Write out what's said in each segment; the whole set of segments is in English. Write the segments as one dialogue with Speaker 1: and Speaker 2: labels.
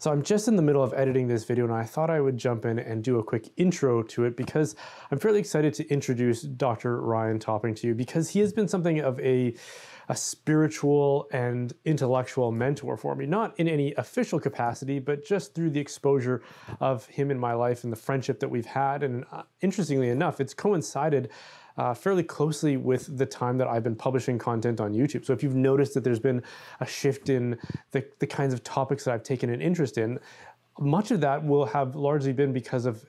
Speaker 1: So I'm just in the middle of editing this video, and I thought I would jump in and do a quick intro to it because I'm fairly excited to introduce Dr. Ryan Topping to you, because he has been something of a spiritual and intellectual mentor for me, not in any official capacity, but just through the exposure of him in my life and the friendship that we've had. And interestingly enough, it's coincided fairly closely with the time that I've been publishing content on YouTube. So if you've noticed that there's been a shift in the kinds of topics that I've taken an interest in, much of that will have largely been because of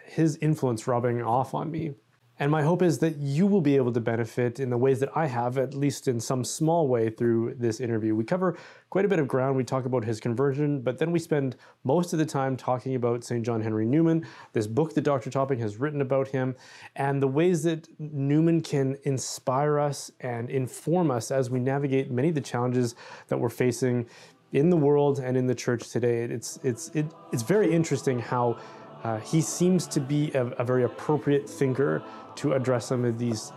Speaker 1: his influence rubbing off on me. And my hope is that you will be able to benefit in the ways that I have, at least in some small way, through this interview. We cover quite a bit of ground. We talk about his conversion, but then we spend most of the time talking about St. John Henry Newman, this book that Dr. Topping has written about him, and the ways that Newman can inspire us and inform us as we navigate many of the challenges that we're facing in the world and in the church today. It's very interesting how he seems to be a very appropriate thinker to address some of these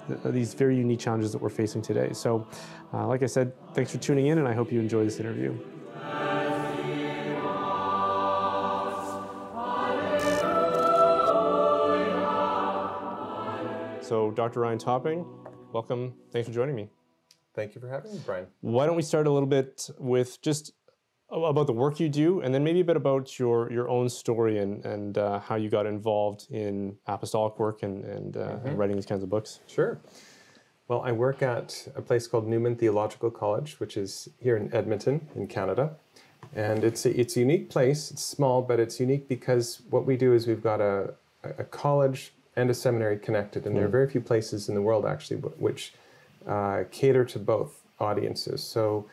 Speaker 1: very unique challenges that we're facing today. So, like I said, thanks for tuning in, and I hope you enjoy this interview. So, Dr. Ryan Topping, welcome. Thanks for joining me.
Speaker 2: Thank you for having me, Brian.
Speaker 1: Why don't we start a little bit with just about the work you do, and then maybe a bit about your own story and how you got involved in apostolic work and writing these kinds of books.
Speaker 2: Sure. Well, I work at a place called Newman Theological College, which is here in Edmonton in Canada. And it's a unique place. It's small, but it's unique because what we do is we've got a college and a seminary connected. And there are very few places in the world, actually, which cater to both audiences. So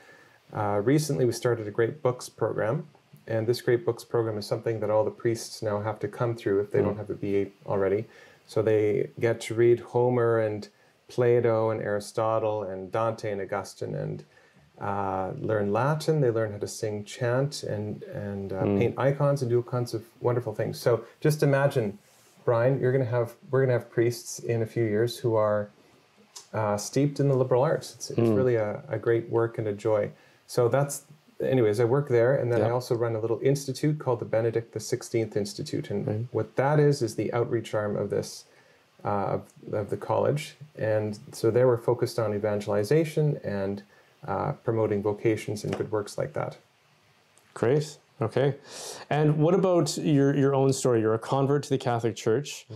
Speaker 2: recently we started a Great Books program, and this Great Books program is something that all the priests now have to come through if they don't have the BA already. So they get to read Homer and Plato and Aristotle and Dante and Augustine and learn Latin. They learn how to sing chant and paint icons and do all kinds of wonderful things. So just imagine, Brian, we're gonna have priests in a few years who are steeped in the liberal arts. It's really a great work and a joy. So anyways, I work there, and then I also run a little institute called the Benedict XVI Institute. And what that is the outreach arm of this, of the college. And so there we're focused on evangelization and promoting vocations and good works like that.
Speaker 1: Great. Okay. And what about your own story? You're a convert to the Catholic Church.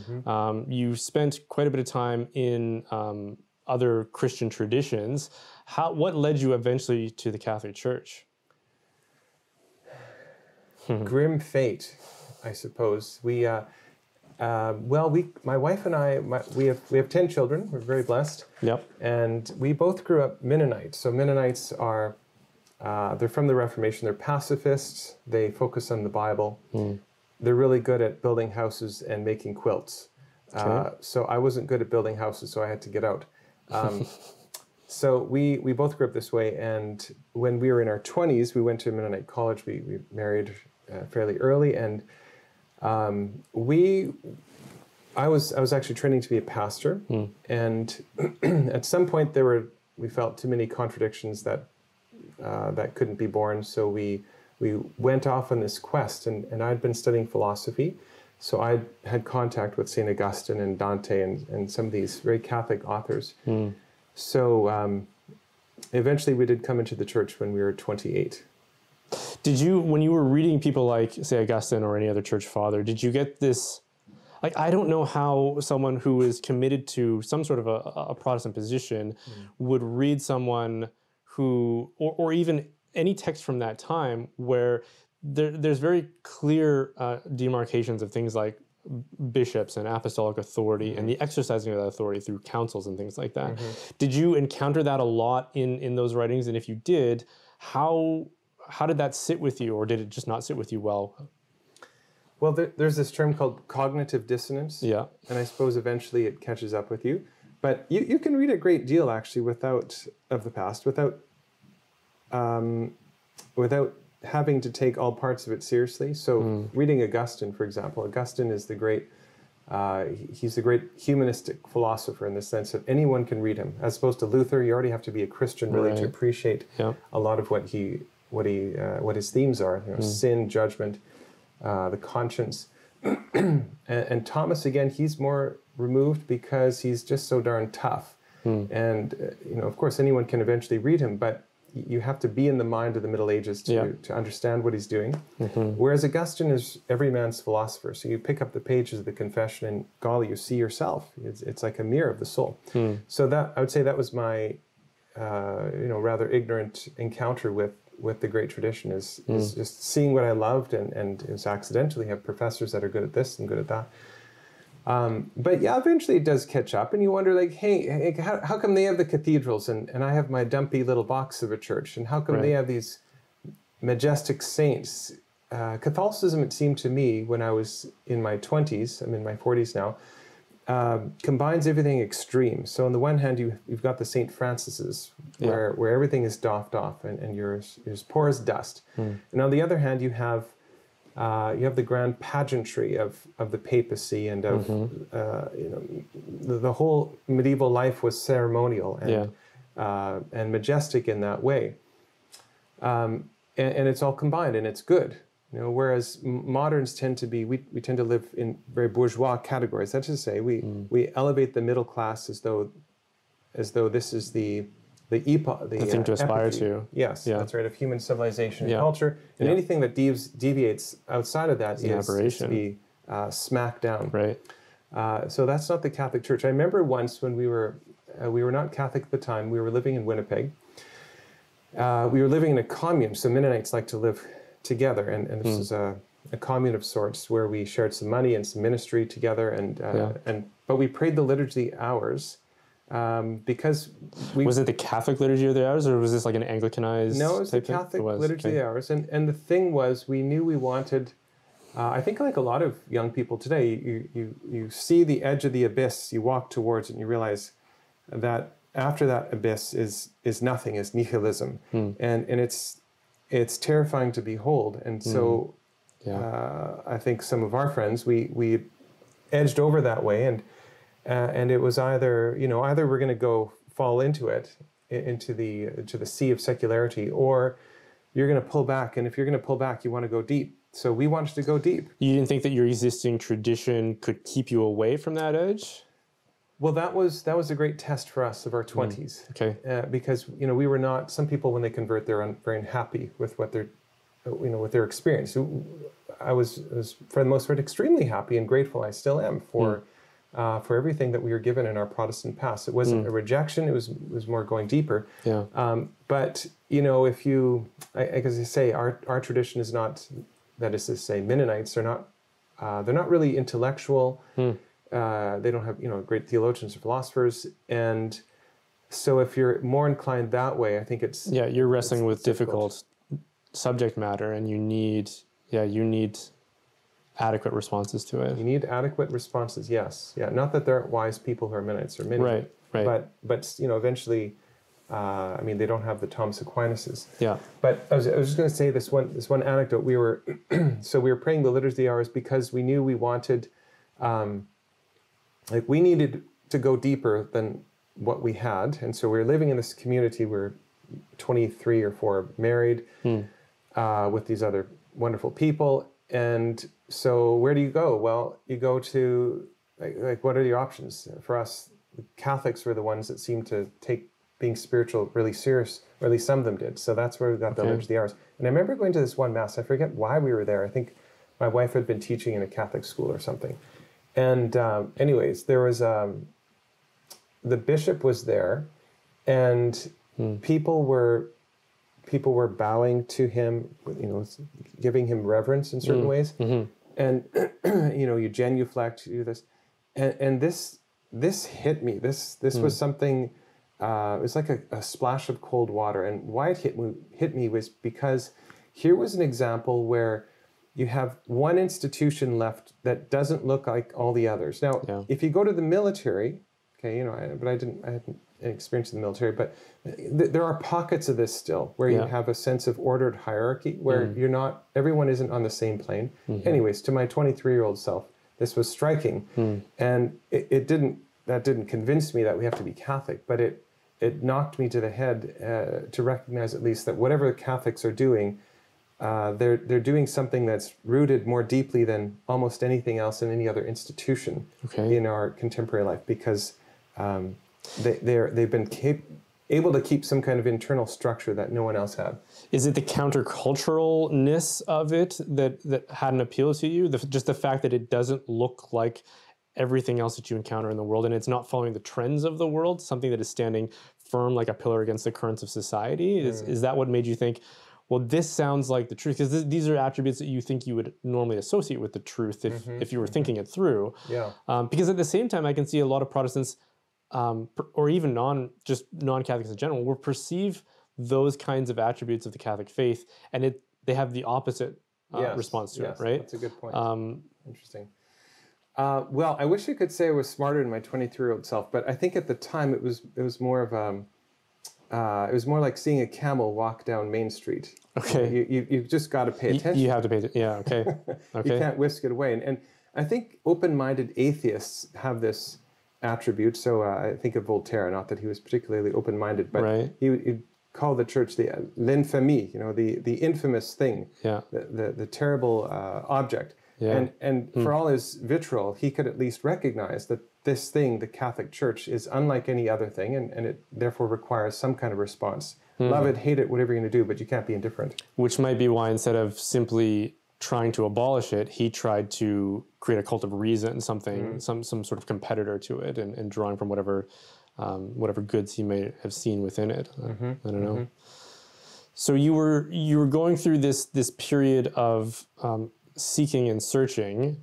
Speaker 1: You spent quite a bit of time in other Christian traditions. What led you eventually to the Catholic Church?
Speaker 2: Grim fate, I suppose. My wife and I, we have 10 children. We're very blessed. Yep. And we both grew up Mennonite. So Mennonites are, they're from the Reformation. They're pacifists. They focus on the Bible. They're really good at building houses and making quilts. Okay. So I wasn't good at building houses, so I had to get out. So we both grew up this way, and when we were in our 20s, we went to Mennonite college. We married fairly early, and I was actually training to be a pastor, and at some point we felt too many contradictions that couldn't be borne. So we went off on this quest, and I'd been studying philosophy, so I had contact with St. Augustine and Dante and some of these very Catholic authors. So eventually we did come into the church when we were 28.
Speaker 1: Did you, when you were reading people like, say, Augustine or any other church father, did you get this, like, I don't know how someone who is committed to some sort of a Protestant position would read someone who, or even any text from that time where there's very clear demarcations of things like bishops and apostolic authority and the exercising of that authority through councils and things like that. Did you encounter that a lot in those writings? And if you did, how did that sit with you, or did it just not sit with you well?
Speaker 2: Well, there's this term called cognitive dissonance. Yeah. And I suppose eventually it catches up with you. But you can read a great deal, actually, of the past, without having to take all parts of it seriously. So reading Augustine, for example, Augustine is he's a great humanistic philosopher in the sense that anyone can read him. As opposed to Luther, you already have to be a Christian really to appreciate a lot of what he what his themes are. You know, sin, judgment, the conscience. And Thomas, again, he's more removed because he's just so darn tough. And you know, of course, anyone can eventually read him, but you have to be in the mind of the Middle Ages to understand what he's doing. Whereas Augustine is every man's philosopher. So you pick up the pages of the Confession, and golly, you see yourself. It's like a mirror of the soul. So that, I would say, that was my you know, rather ignorant encounter with the great tradition, is just seeing what I loved, and it was accidentally have professors that are good at this and good at that. But yeah, eventually it does catch up, and you wonder, like, hey, how come they have the cathedrals and I have my dumpy little box of a church, and how come they have these majestic saints? Catholicism, it seemed to me, when I was in my 20s, I'm in my 40s now, combines everything extreme. So on the one hand, you've got the St. Francis's, where everything is doffed off and you're as poor as dust. And on the other hand, you have the grand pageantry of the papacy, and of you know, the whole medieval life was ceremonial and majestic in that way, and it's all combined, and it's good. You know, whereas moderns tend to be, we tend to live in very bourgeois categories. That's to say, we elevate the middle class as though this is the thing to aspire to. Yes, that's right, of human civilization and culture. And anything that deviates outside of that is to be smacked down. Right. So that's not the Catholic Church. I remember once when we were not Catholic at the time. We were living in Winnipeg. We were living in a commune. So Mennonites like to live together, and this is a commune of sorts where we shared some money and some ministry together, but we prayed the liturgy hours. Because was
Speaker 1: it the Catholic liturgy of the hours, or was this like an Anglicanized?
Speaker 2: No, it was the Catholic liturgy of the hours, and the thing was, we knew we wanted. I think, like a lot of young people today, you see the edge of the abyss, you walk towards it, and you realize that after that abyss is nothing, is nihilism, and it's terrifying to behold. And so, I think some of our friends, we edged over that way, and it was either we're going to go fall into the sea of secularity, or you're going to pull back. And if you're going to pull back, you want to go deep. So we wanted to go deep.
Speaker 1: You didn't think that your existing tradition could keep you away from that edge?
Speaker 2: Well, that was a great test for us of our 20s.
Speaker 1: Okay.
Speaker 2: Because we were not. Some people, when they convert, they're very unhappy with what they're, with their experience. I was for the most part extremely happy and grateful. I still am for everything that we were given in our Protestant past. It wasn't a rejection. It was more going deeper. Yeah. But if you, as I say, our tradition is not. That is to say, Mennonites are not. They're not really intellectual. They don't have great theologians or philosophers, and so if you're more inclined that way, I think it's
Speaker 1: you're wrestling with difficult subject matter, and you need adequate responses to it.
Speaker 2: You need adequate responses. Yes, Not that there aren't wise people who are Mennonites or Mennonites,
Speaker 1: right.
Speaker 2: But eventually, they don't have the Thomas Aquinas.
Speaker 1: Yeah.
Speaker 2: But I was just going to say this one anecdote. We were praying the liturgy hours because we knew we wanted. We needed to go deeper than what we had. And so we were living in this community. We're 23 or 4 married with these other wonderful people. And so where do you go? Well, you go to, what are the options? For us, Catholics were the ones that seemed to take being spiritual really serious, or at least some of them did. So that's where we got the liturgy of the hours. And I remember going to this one Mass. I forget why we were there. I think my wife had been teaching in a Catholic school or something. And anyways, there was the bishop was there, and people were bowing to him, giving him reverence in certain ways, and you genuflect, you do this, and this hit me. This was something. It was like a splash of cold water, and why it hit me was because here was an example where you have one institution left that doesn't look like all the others. Now, if you go to the military, I hadn't any experience in the military, but there are pockets of this still where you have a sense of ordered hierarchy where everyone isn't on the same plane. Anyways, to my 23-year-old self, this was striking, and that didn't convince me that we have to be Catholic, but it knocked me to the head to recognize at least that whatever the Catholics are doing, they're doing something that's rooted more deeply than almost anything else in any other institution in our contemporary life, because they've been able to keep some kind of internal structure that no one else had.
Speaker 1: Is it the counterculturalness of it that had an appeal to you? Just the fact that it doesn't look like everything else that you encounter in the world, and it's not following the trends of the world, something that is standing firm like a pillar against the currents of society? Is that what made you think, well, this sounds like the truth? Because these are attributes that you think you would normally associate with the truth if you were thinking it through.
Speaker 2: Yeah.
Speaker 1: Because at the same time, I can see a lot of Protestants, or even non-Catholics in general, will perceive those kinds of attributes of the Catholic faith, and they have the opposite response to it, right?
Speaker 2: That's a good point. Interesting. Well, I wish I could say I was smarter than my 23-year-old self, but I think at the time it was more of it was more like seeing a camel walk down Main Street.
Speaker 1: Okay.
Speaker 2: You've just got to pay attention.
Speaker 1: You have to pay attention. Yeah. Okay. Okay.
Speaker 2: You can't whisk it away. And I think open-minded atheists have this attribute. So I think of Voltaire, not that he was particularly open-minded, but he called the church the l'infamie, the infamous thing, the terrible object. Yeah. And for all his vitriol, he could at least recognize that this thing, the Catholic Church, is unlike any other thing, and it therefore requires some kind of response. Love it, hate it, whatever you're going to do, but you can't be indifferent.
Speaker 1: Which might be why, instead of simply trying to abolish it, he tried to create a cult of reason, some sort of competitor to it, and drawing from whatever goods he may have seen within it. I don't know. So you were going through this period of seeking and searching.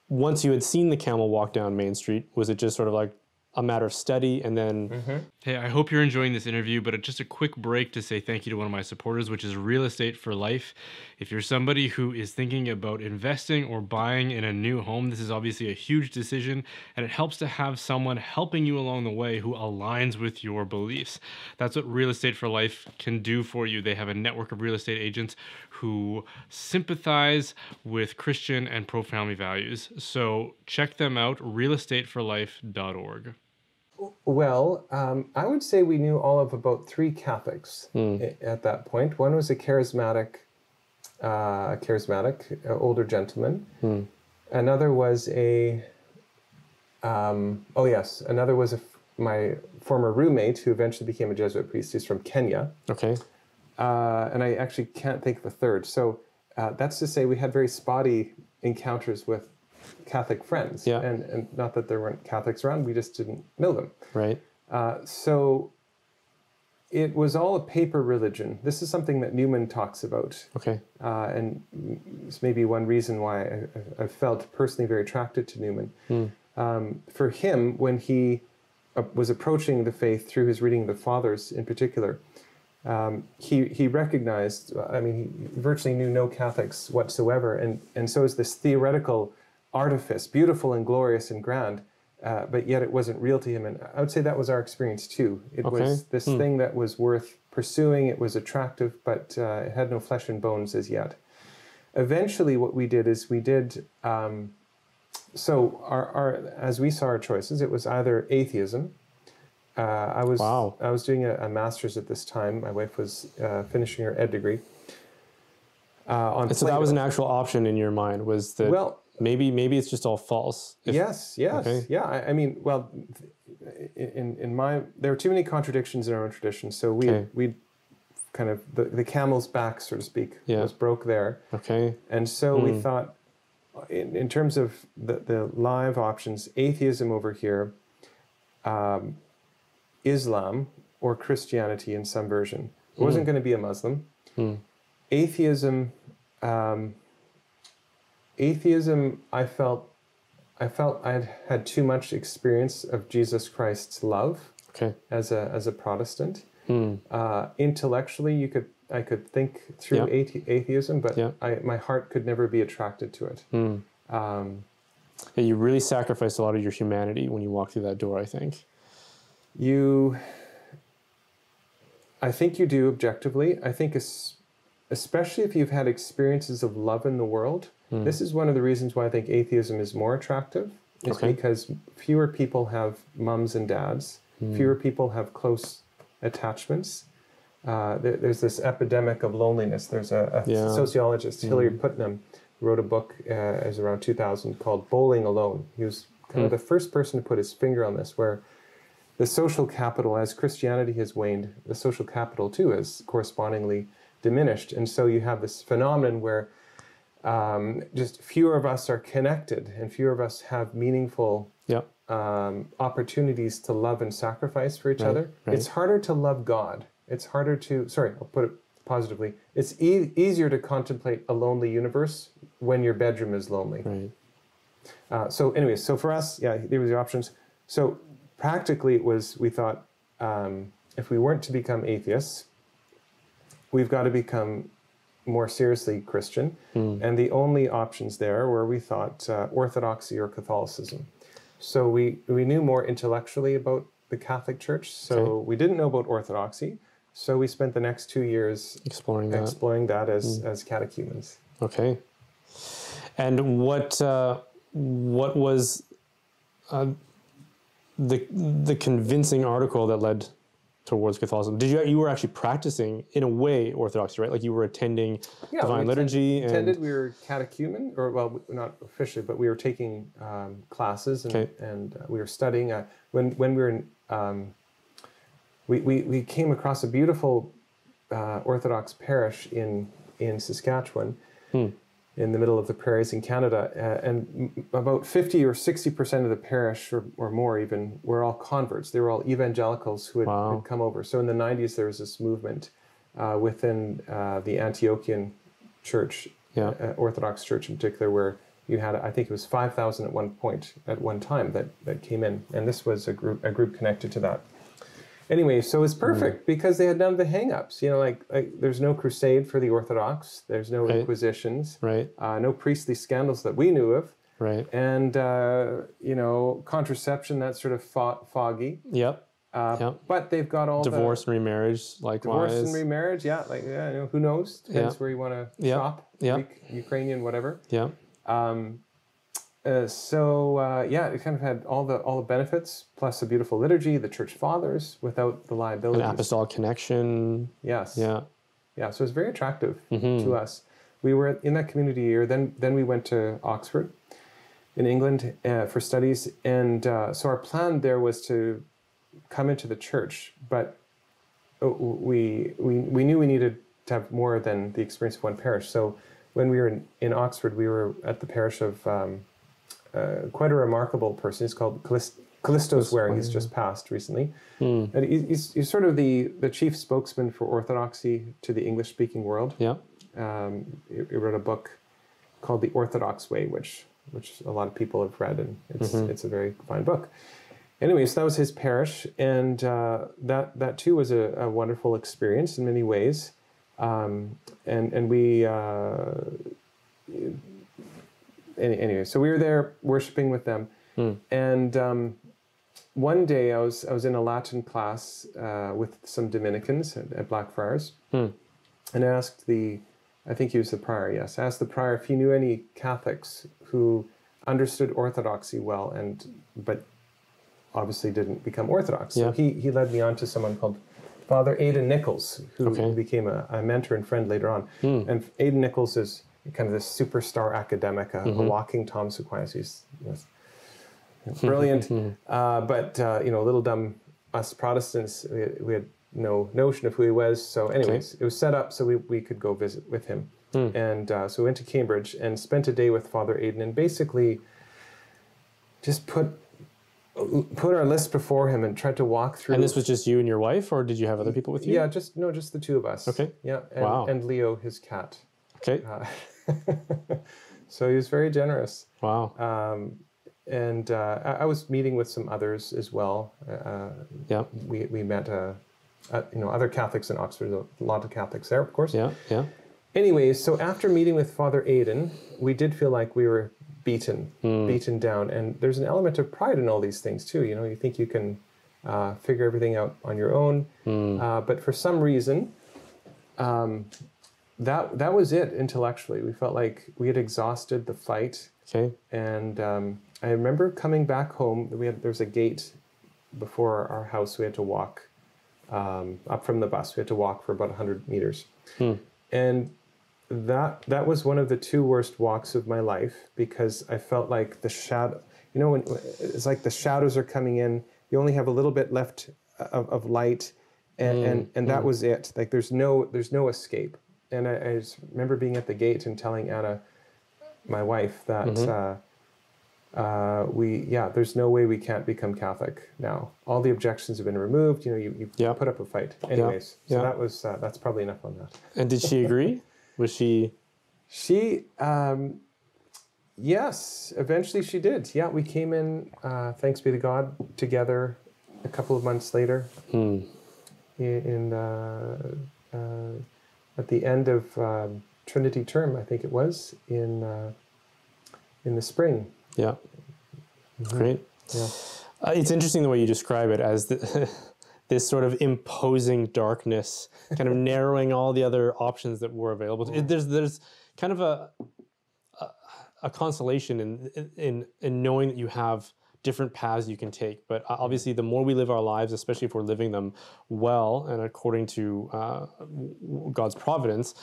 Speaker 1: Once you had seen the camel walk down Main Street, was it just sort of like a matter of study and then... Hey, I hope you're enjoying this interview, but just a quick break to say thank you to one of my supporters, which is Real Estate for Life. If you're somebody who is thinking about investing or buying in a new home, this is obviously a huge decision, and it helps to have someone helping you along the way who aligns with your beliefs. That's what Real Estate for Life can do for you. They have a network of real estate agents who sympathize with Christian and pro-family values. So check them out, realestateforlife.org.
Speaker 2: Well, I would say we knew all of about 3 Catholics at that point. One was a charismatic older gentleman. Another was my former roommate, who eventually became a Jesuit priest. He's from Kenya. Okay. And I actually can't think of a third. So that's to say we had very spotty encounters with Catholic friends, and not that there weren't Catholics around, we just didn't know them. Right. So it was all a paper religion. This is something that Newman talks about. Okay. And it's maybe one reason why I felt personally very attracted to Newman. For him, when he was approaching the faith through his reading of the Fathers in particular, he recognized, he virtually knew no Catholics whatsoever, and so is this theoretical artifice, beautiful and glorious and grand, but yet it wasn't real to him. And I would say that was our experience too. It was this thing that was worth pursuing. It was attractive, but it had no flesh and bones as yet. Eventually what we did is as we saw our choices, it was either atheism. I was doing a master's at this time. My wife was finishing her ed degree. So that was an actual option in your mind, was that... Well, maybe it's just all false. Yes. Okay. Yeah. There were too many contradictions in our own tradition, so we kind of, the camel's back, so to speak, was broke there. Okay. And so we thought, in terms of the live options, atheism over here, Islam or Christianity in some version. It wasn't going to be a Muslim. Atheism. Atheism, I felt I had too much experience of Jesus Christ's love as a Protestant. Intellectually, I could think through atheism, but my heart could never be attracted to it. You really sacrificed a lot of your humanity when you walked through that door, I think. I think you do objectively. I think especially if you've had experiences of love in the world. This is one of the reasons why I think atheism is more attractive, is because fewer people have mums and dads, Fewer people have close attachments. There's this epidemic of loneliness. There's a sociologist, Hilary Putnam, who wrote a book as around 2000 called Bowling Alone. He was kind of the first person to put his finger on this, where the social capital, as Christianity has waned, the social capital too has correspondingly diminished. And so you have this phenomenon where just fewer of us are connected and fewer of us have meaningful opportunities to love and sacrifice for each other. Right. It's harder to love God. It's harder to, I'll put it positively. It's easier to contemplate a lonely universe when your bedroom is lonely. Right. So for us, there were the options. So practically it was, we thought, if we weren't to become atheists, we've got to become more seriously Christian. And the only options there were, we thought, Orthodoxy or Catholicism. So we knew more intellectually about the Catholic Church. So we didn't know about Orthodoxy. So we spent the next 2 years exploring that as catechumens. Okay.
Speaker 1: And what was the convincing article that led towards Catholicism? You were actually practicing, in a way, Orthodoxy, right? Like you were attending Divine Liturgy?
Speaker 2: We were catechumen, or well, not officially, but we were taking classes and we were studying. When we were in, we came across a beautiful Orthodox parish in Saskatchewan, in the middle of the prairies in Canada, and about 50 or 60% of the parish, or more even, were all converts. They were all evangelicals who had come over. So in the 90s, there was this movement within the Antiochian Church, Orthodox Church in particular, where you had, I think it was 5,000 at one time that came in, and this was a group connected to that. Anyway, so it's perfect because they had none of the hang-ups. Like there's no crusade for the Orthodox. There's no inquisitions. No priestly scandals that we knew of. And, contraception, that's sort of foggy. But they've got all
Speaker 1: divorce and remarriage, likewise.
Speaker 2: Divorce and remarriage, who knows? Depends where you want to shop. Greek, Ukrainian, whatever. It kind of had all the benefits, plus a beautiful liturgy, the church fathers, without the liabilities.
Speaker 1: An apostolic connection.
Speaker 2: Yes. So it's very attractive to us. We were in that community year. Then we went to Oxford, in England, for studies, and so our plan there was to come into the church, but we knew we needed to have more than the experience of one parish. So when we were in Oxford, we were at the parish of quite a remarkable person. He's called Callistos Waring. He's just passed recently. And he's sort of the chief spokesman for Orthodoxy to the English-speaking world. He wrote a book called The Orthodox Way, which a lot of people have read, and it's a very fine book. Anyway, so that was his parish, and that too was a wonderful experience in many ways. And we anyway, so we were there worshiping with them, and one day I was in a Latin class with some Dominicans at Blackfriars, and I asked I think he was the prior, yes. I asked the prior if he knew any Catholics who understood Orthodoxy well, but obviously didn't become Orthodox. So he led me on to someone called Father Aidan Nichols, who became a mentor and friend later on. And Aidan Nichols is kind of this superstar academic, a walking Thomas Aquinas. He's brilliant, but little dumb us Protestants, we had no notion of who he was. So anyways, it was set up so we could go visit with him. And so we went to Cambridge and spent a day with Father Aidan, and basically just put our list before him and tried to walk through.
Speaker 1: And this was just you and your wife, or did you have other people with you?
Speaker 2: Yeah, just the two of us. And Leo, his cat. So he was very generous. And I was meeting with some others as well. We met other Catholics in Oxford, a lot of Catholics there, of course. Anyways, so after meeting with Father Aidan, we did feel like we were beaten down. And there's an element of pride in all these things too. You think you can figure everything out on your own. But for some reason, that was it intellectually. We felt like we had exhausted the fight. And I remember coming back home. There was a gate before our house, we had to walk up from the bus. We had to walk for about 100 meters. And that was one of the 2 worst walks of my life, because I felt like the shadow, when it's like the shadows are coming in, you only have a little bit left of light, and that was it. Like there's no escape. And I just remember being at the gate and telling Anna, my wife, that there's no way we can't become Catholic now. All the objections have been removed. You put up a fight. Anyways, so that's probably enough on that.
Speaker 1: And did she agree? Was she?
Speaker 2: She, yes, eventually she did. Yeah, we came in, thanks be to God, together a couple of months later. At the end of Trinity term, I think it was, in the spring.
Speaker 1: Yeah. Great.
Speaker 2: Yeah.
Speaker 1: It's interesting the way you describe it as this sort of imposing darkness, kind of narrowing all the other options that were available. There's kind of a consolation in knowing that you have different paths you can take. But obviously, the more we live our lives, especially if we're living them well and according to God's providence,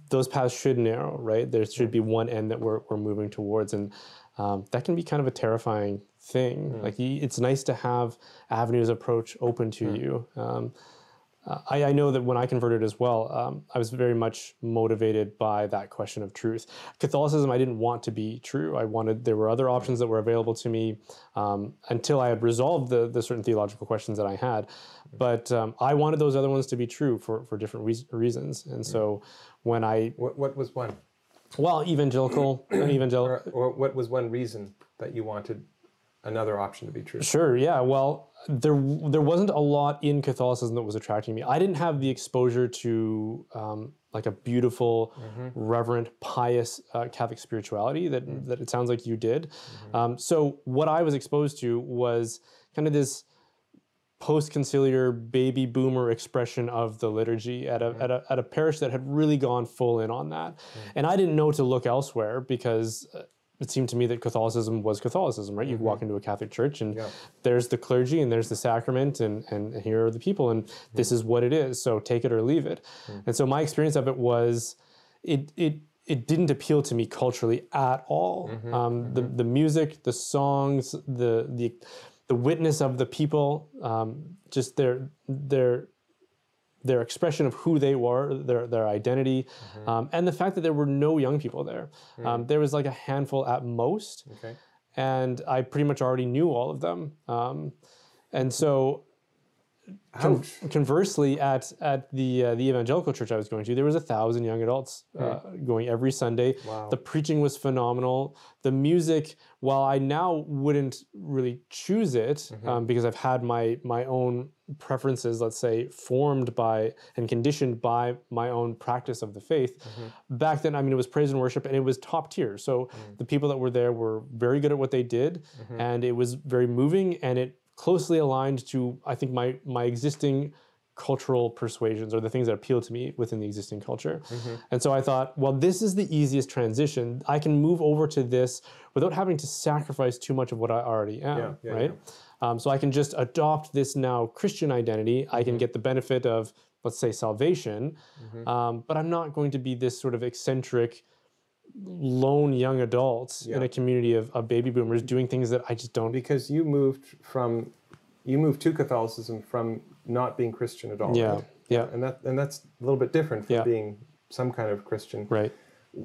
Speaker 1: those paths should narrow, right? There should be one end that we're moving towards. And that can be kind of a terrifying thing. Like it's nice to have avenues of approach open to you. I know that when I converted as well, I was very much motivated by that question of truth. Catholicism, I didn't want to be true. There were other options that were available to me until I had resolved the certain theological questions that I had. But I wanted those other ones to be true for different reasons. And so when I...
Speaker 2: What was one?
Speaker 1: Well, evangelical.
Speaker 2: Or what was one reason that you wanted another option to be true?
Speaker 1: Sure, yeah. Well, there wasn't a lot in Catholicism that was attracting me. I didn't have the exposure to like a beautiful, reverent, pious Catholic spirituality that it sounds like you did. So what I was exposed to was kind of this post-conciliar baby boomer expression of the liturgy at a parish that had really gone full in on that. And I didn't know to look elsewhere because it seemed to me that Catholicism was Catholicism, right? You walk into a Catholic church and there's the clergy and there's the sacrament and here are the people and this is what it is. So take it or leave it. And so my experience of it was it didn't appeal to me culturally at all. The music, the songs, the witness of the people, just their expression of who they were, their identity, and the fact that there were no young people there. There was like a handful at most, and I pretty much already knew all of them. And so conversely, at the evangelical church I was going to, there was 1,000 young adults going every Sunday.
Speaker 2: Wow.
Speaker 1: The preaching was phenomenal. The music, while I now wouldn't really choose it because I've had my own preferences, let's say, formed by and conditioned by my own practice of the faith. Back then, I mean, it was praise and worship, and it was top tier. So the people that were there were very good at what they did, and it was very moving, and it closely aligned to, I think, my existing cultural persuasions or the things that appeal to me within the existing culture. And so I thought, well, this is the easiest transition. I can move over to this without having to sacrifice too much of what I already am, right? So I can just adopt this now Christian identity. I can get the benefit of, let's say, salvation, but I'm not going to be this sort of eccentric, lone young adult in a community of baby boomers doing things that I just don't.
Speaker 2: Because you moved to Catholicism from not being Christian at all.
Speaker 1: Yeah,
Speaker 2: right?
Speaker 1: yeah.
Speaker 2: And that's a little bit different from being some kind of Christian.
Speaker 1: Right.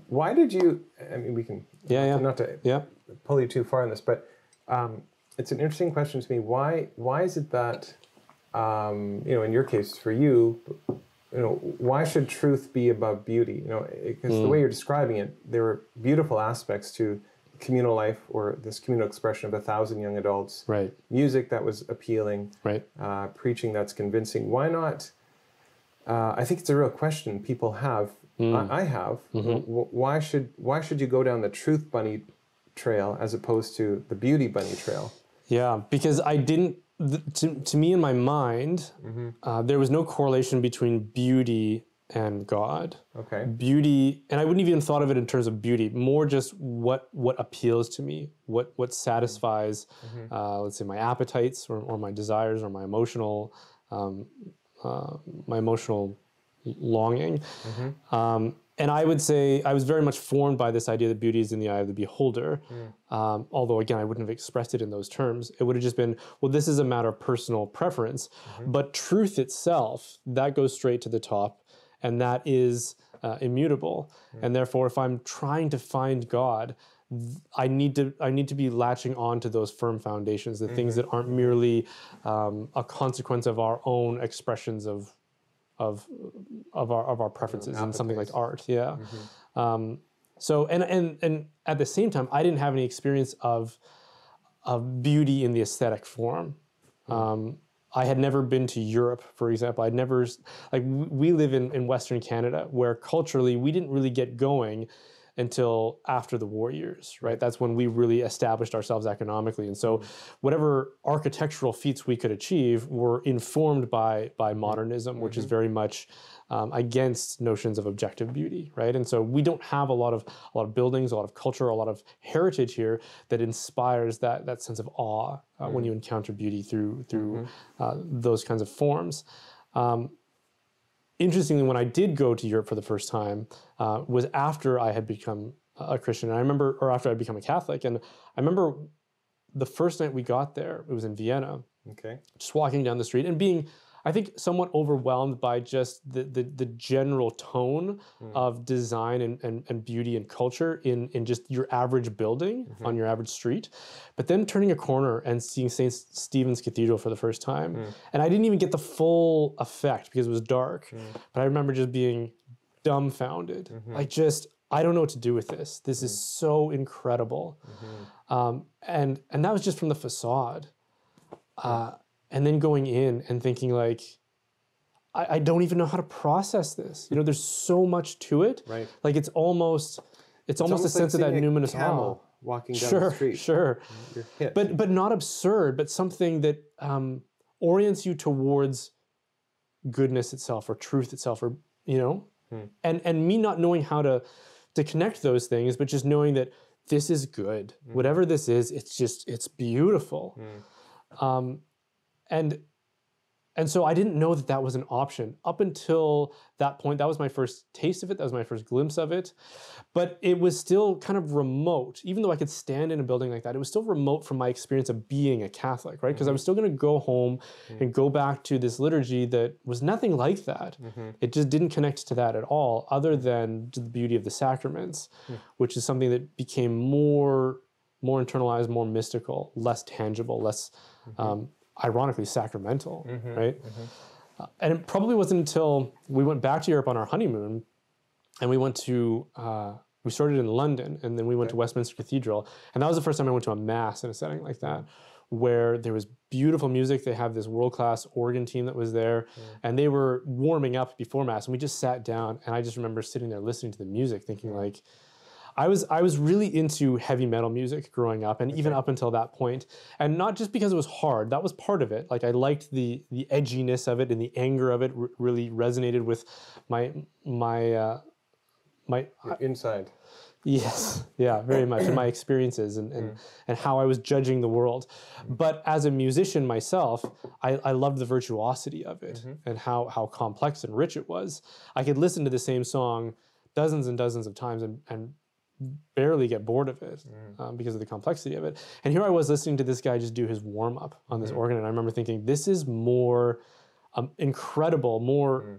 Speaker 2: Why did you? I mean, we can not to pull you too far on this, but it's an interesting question to me. Why is it that in your case for you, why should truth be above beauty? Because the way you're describing it, there were beautiful aspects to communal life or this communal expression of 1,000 young adults.
Speaker 1: Right.
Speaker 2: Music that was appealing.
Speaker 1: Right.
Speaker 2: Preaching that's convincing. Why not? I think it's a real question people have. I have. Why should you go down the truth bunny trail as opposed to the beauty bunny trail? Yeah,
Speaker 1: because I didn't. To me, in my mind, there was no correlation between beauty and God.
Speaker 2: Okay.
Speaker 1: Beauty, and I wouldn't even thought of it in terms of beauty, more just what appeals to me, what satisfies, let's say, my appetites or my desires or my emotional longing. And I would say I was very much formed by this idea that beauty is in the eye of the beholder. Although, again, I wouldn't have expressed it in those terms. It would have just been, well, this is a matter of personal preference. But truth itself, that goes straight to the top, and that is immutable. And therefore, if I'm trying to find God, I need to be latching on to those firm foundations, the things that aren't merely a consequence of our own expressions of our preferences in something like art. So and at the same time, I didn't have any experience of beauty in the aesthetic form. I had never been to Europe, for example. I'd never, like, we live in Western Canada, where culturally we didn't really get going until after the war years, right? That's when we really established ourselves economically. And so whatever architectural feats we could achieve were informed by modernism, which is very much against notions of objective beauty, right? And so we don't have a lot of buildings, a lot of culture, a lot of heritage here that inspires that sense of awe when you encounter beauty through those kinds of forms. Interestingly, when I did go to Europe for the first time, was after I had become a Christian. And I remember, or after I'd become a Catholic. And I remember the first night we got there, it was in Vienna. Okay. Just walking down the street and being, I think, somewhat overwhelmed by just the general tone of design and beauty and culture in just your average building on your average street. But then turning a corner and seeing St. Stephen's Cathedral for the first time. And I didn't even get the full effect because it was dark. But I remember just being dumbfounded. I don't know what to do with this. This is so incredible. And that was just from the facade. And then going in and thinking, like, I don't even know how to process this. You know, there's so much to it. Right. Like it's almost a sense of that numinous awe.
Speaker 2: Walking down the street.
Speaker 1: Sure. But not absurd, but something that orients you towards goodness itself or truth itself, or and me not knowing how to connect those things, but just knowing that this is good. Whatever this is, it's beautiful. And so I didn't know that was an option. Up until that point, that was my first taste of it. That was my first glimpse of it. But it was still kind of remote. Even though I could stand in a building like that, it was still remote from my experience of being a Catholic, right? Because I was still going to go home and go back to this liturgy that was nothing like that. It just didn't connect to that at all, other than to the beauty of the sacraments, which is something that became more internalized, more mystical, less tangible, less... ironically sacramental, right? And it probably wasn't until we went back to Europe on our honeymoon, and we started in London, and then we went to Westminster Cathedral, and that was the first time I went to a mass in a setting like that, where there was beautiful music. They have this world-class organ team that was there, and they were warming up before mass, and we just sat down, and I just remember sitting there listening to the music, thinking like, I was really into heavy metal music growing up, and even up until that point, and not just because it was hard. That was part of it. Like I liked the edginess of it, and the anger of it really resonated with my
Speaker 2: inside.
Speaker 1: Yes, yeah, very much, and my experiences and how I was judging the world. But as a musician myself, I loved the virtuosity of it and how complex and rich it was. I could listen to the same song dozens and dozens of times and barely get bored of it because of the complexity of it. And here I was listening to this guy just do his warm-up on this organ, and I remember thinking, this is more incredible, more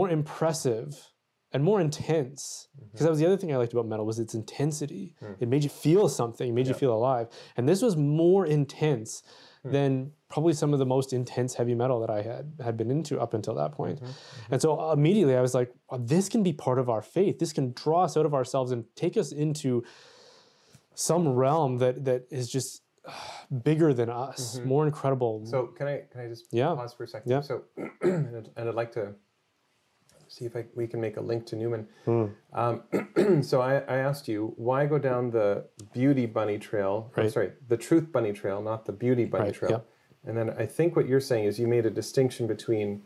Speaker 1: impressive and more intense. Because that was the other thing I liked about metal, was its intensity. It made you feel something, it made you feel alive. And this was more intense than probably some of the most intense heavy metal that I had been into up until that point. And so immediately I was like, well, this can be part of our faith. This can draw us out of ourselves and take us into some realm that is just bigger than us, more incredible.
Speaker 2: So can I just pause for a second?
Speaker 1: Yeah.
Speaker 2: So, and I'd like to see if we can make a link to Newman. So I asked you, why go down the beauty bunny trail?
Speaker 1: Right.
Speaker 2: Sorry, the truth bunny trail, not the beauty bunny trail.
Speaker 1: Yep.
Speaker 2: And then I think what you're saying is you made a distinction between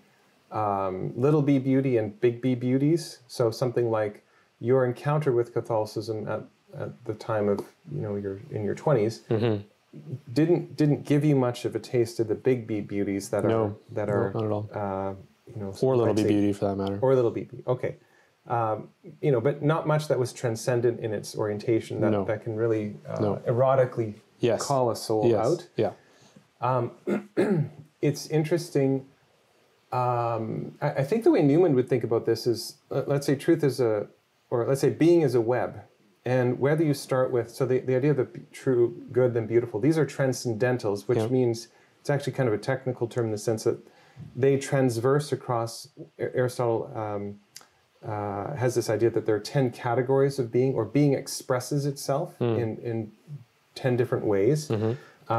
Speaker 2: little b beauty and big B beauties. So something like your encounter with Catholicism at the time of, you're in your 20s, didn't give you much of a taste of the big B beauties that are
Speaker 1: not at all. Or little B beauty for that matter.
Speaker 2: Or little B beauty. Okay. But not much that was transcendent in its orientation that can really erotically call a soul out.
Speaker 1: Yeah.
Speaker 2: It's interesting. I think the way Newman would think about this is, let's say truth is let's say being is a web. And whether you start with, so the idea of the true, good, and beautiful, these are transcendentals, which means it's actually kind of a technical term in the sense that they transverse across. Aristotle has this idea that there are 10 categories of being, or being expresses itself in 10 different ways.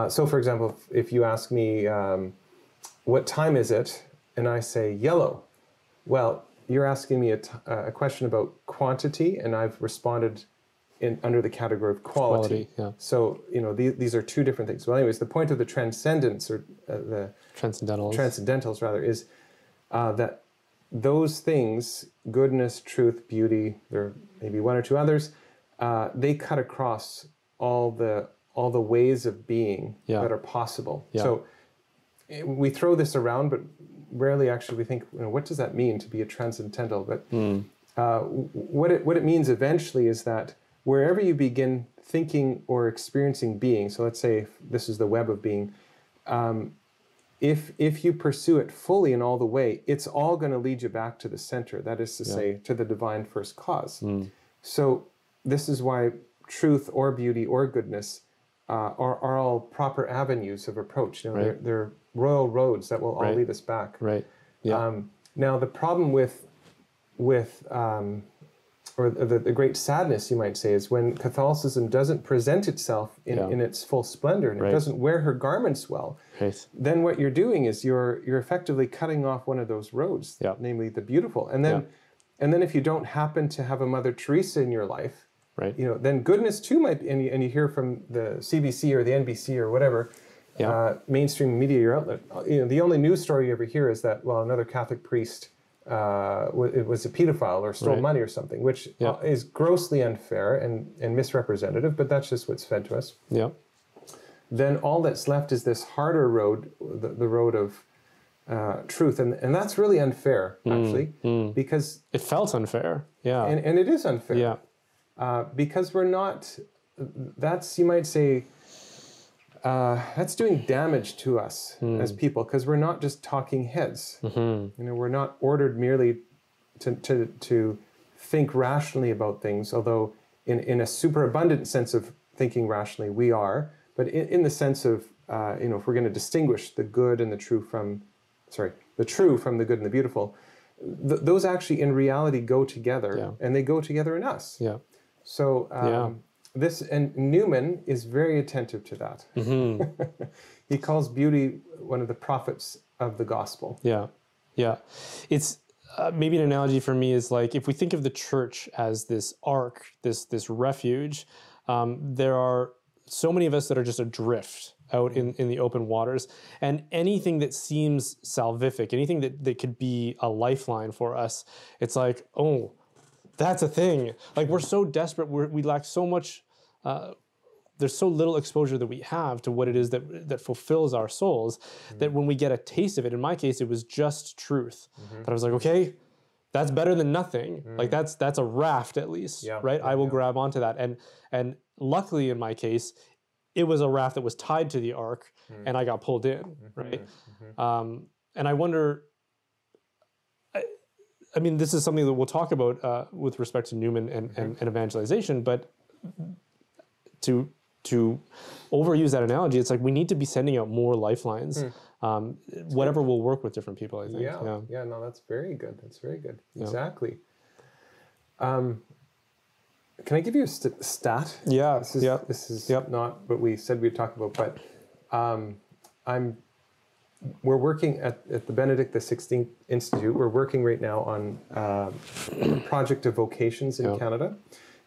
Speaker 2: So for example, if you ask me, what time is it? And I say yellow. Well, you're asking me a question about quantity, and I've responded under the category of quality. So, these are two different things. Well, anyways, the point of the transcendence, or the transcendentals rather, is that those things, goodness, truth, beauty, there may be one or two others, they cut across all the ways of being that are possible. So we throw this around, but rarely actually we think, what does that mean to be a transcendental? But what it means eventually is that wherever you begin thinking or experiencing being, so let's say this is the web of being, if you pursue it fully and all the way, it's all going to lead you back to the center, that is to say, to the divine first cause. So this is why truth or beauty or goodness are all proper avenues of approach. They're royal roads that will all lead us back. Now, the problem with or the great sadness, you might say, is when Catholicism doesn't present itself in its full splendor, and it doesn't wear her garments well, then what you're doing is you're effectively cutting off one of those roads, namely the beautiful. And then if you don't happen to have a Mother Teresa in your life, then goodness too might be, and you hear from the CBC or the NBC or whatever, mainstream media, your outlet, the only news story you ever hear is that, well, another Catholic priest it was a pedophile or stole money or something, which is grossly unfair and misrepresentative, but that's just what's fed to us. Then all that's left is this harder road, the road of truth, and that's really unfair, actually, because
Speaker 1: it felt unfair.
Speaker 2: And it is unfair. Because we're not. That's, you might say, that's doing damage to us as people, because we're not just talking heads. We're not ordered merely to think rationally about things, although in a superabundant sense of thinking rationally we are, but in the sense of, if we're going to distinguish the good and the true from, the true from the good and the beautiful, those actually in reality go together, and they go together in us. So and Newman is very attentive to that. He calls beauty one of the prophets of the gospel.
Speaker 1: It's maybe an analogy for me is like, if we think of the church as this ark, this refuge, there are so many of us that are just adrift out in the open waters, and anything that seems salvific, anything that could be a lifeline for us, it's like, oh, that's a thing. Like, we're so desperate, we lack so much. There's so little exposure that we have to what it is that fulfills our souls, that when we get a taste of it, in my case, it was just truth. That I was like, okay, that's better than nothing. Like, that's a raft at least, right? I will grab onto that. And luckily in my case, it was a raft that was tied to the ark, and I got pulled in, right? And I wonder, I mean, this is something that we'll talk about with respect to Newman and evangelization, but to overuse that analogy, it's like we need to be sending out more lifelines. Whatever will work with different people, I think.
Speaker 2: No, that's very good. That's very good. Exactly. Can I give you a stat? This is not what we said we'd talk about, but we're working at the Benedict XVI Institute. We're working right now on a project of vocations in Canada.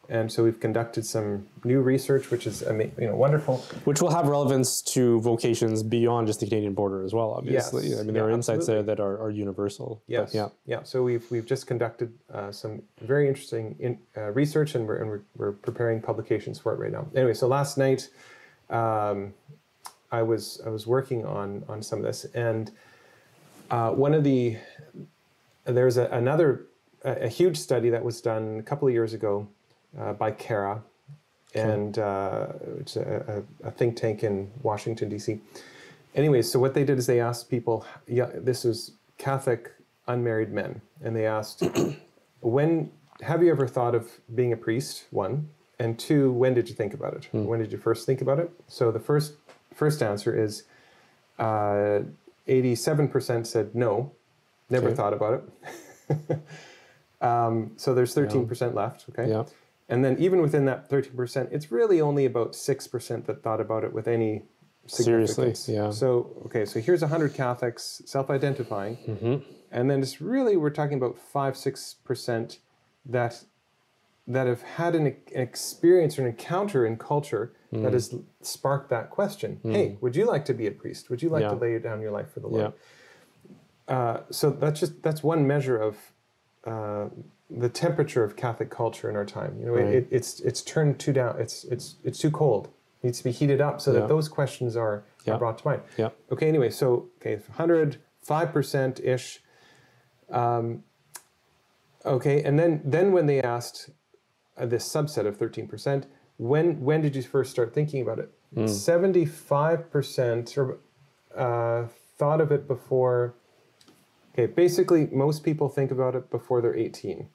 Speaker 2: And so we've conducted some new research, which is wonderful.
Speaker 1: Which will have relevance to vocations beyond just the Canadian border as well, obviously.
Speaker 2: Yes.
Speaker 1: I mean, there are insights there that are universal.
Speaker 2: Yes.
Speaker 1: But
Speaker 2: yeah. So we've just conducted some very interesting research, and we're preparing publications for it right now. Anyway, so last night I was working on some of this, and there's a huge study that was done a couple of years ago by CARA, and it's a think tank in Washington, D.C. Anyway, so what they did is they asked people, this was Catholic unmarried men, and they asked, have you ever thought of being a priest, one, and two, when did you think about it? When did you first think about it? So the first answer is 87% said no, never thought about it. So there's 13% left, okay?
Speaker 1: Yeah.
Speaker 2: And then even within that 13%, it's really only about 6% that thought about it with any significance.
Speaker 1: Seriously, yeah.
Speaker 2: So, okay, so here's 100 Catholics self-identifying, and then it's really, we're talking about 5-6% that have had an experience or an encounter in culture that has sparked that question. Hey, would you like to be a priest? Would you like to lay down your life for the Lord? So that's one measure of the temperature of Catholic culture in our time. It's turned too down. It's too cold. It needs to be heated up so that those questions are brought to mind.
Speaker 1: Yeah.
Speaker 2: Okay. Anyway, so 100, 5% ish. Okay, and then when they asked this subset of 13%, when did you first start thinking about it? 75% thought of it before. Okay, basically most people think about it before they're 18.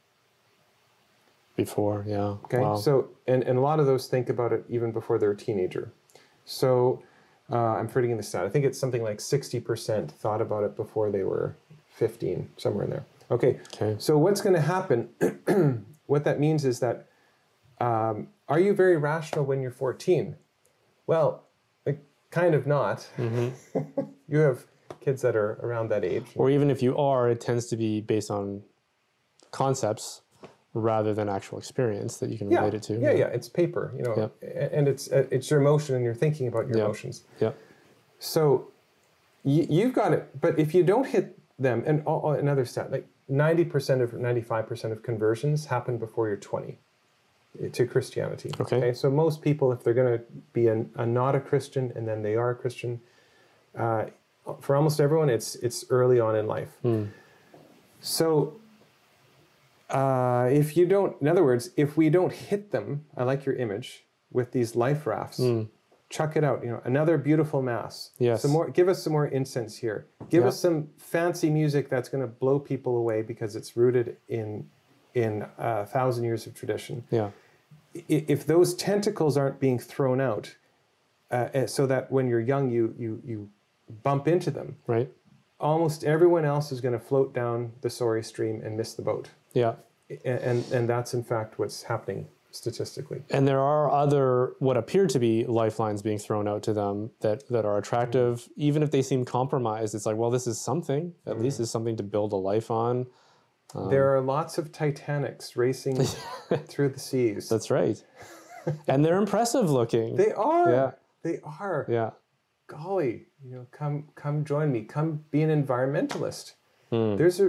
Speaker 1: Before, yeah.
Speaker 2: Okay,
Speaker 1: wow.
Speaker 2: so and a lot of those think about it even before they're a teenager. So I'm forgetting the stat. I think it's something like 60% thought about it before they were 15, somewhere in there. Okay. So what's going to happen? What that means is that are you very rational when you're 14? Well, kind of not. You have kids that are around that age.
Speaker 1: Or even if you are, it tends to be based on concepts rather than actual experience that you can relate it to.
Speaker 2: Yeah. It's paper, and it's your emotion, and you're thinking about your emotions.
Speaker 1: Yeah.
Speaker 2: So you've got it, but if you don't hit them, and another stat, like 95% of conversions happen before you're 20 to Christianity. Okay. So most people, if they're going to be not a Christian and then they are a Christian, for almost everyone, it's early on in life. So if you don't, in other words, if we don't hit them, I like your image, with these life rafts, chuck it out, another beautiful mass.
Speaker 1: Yes.
Speaker 2: Give us some more incense here. Give us some fancy music that's going to blow people away because it's rooted in 1,000 years of tradition.
Speaker 1: Yeah.
Speaker 2: If those tentacles aren't being thrown out, so that when you're young, you bump into them,
Speaker 1: right?
Speaker 2: Almost everyone else is going to float down the sorry stream and miss the boat. Yeah. And that's in fact what's happening statistically.
Speaker 1: And there are other, what appear to be lifelines being thrown out to them that are attractive, even if they seem compromised. It's like, well, this is something, at least is something to build a life on.
Speaker 2: There are lots of Titanics racing through the seas.
Speaker 1: That's right. And they're impressive looking.
Speaker 2: They are.
Speaker 1: Yeah.
Speaker 2: They are.
Speaker 1: Yeah.
Speaker 2: Golly, come join me. Come be an environmentalist. There's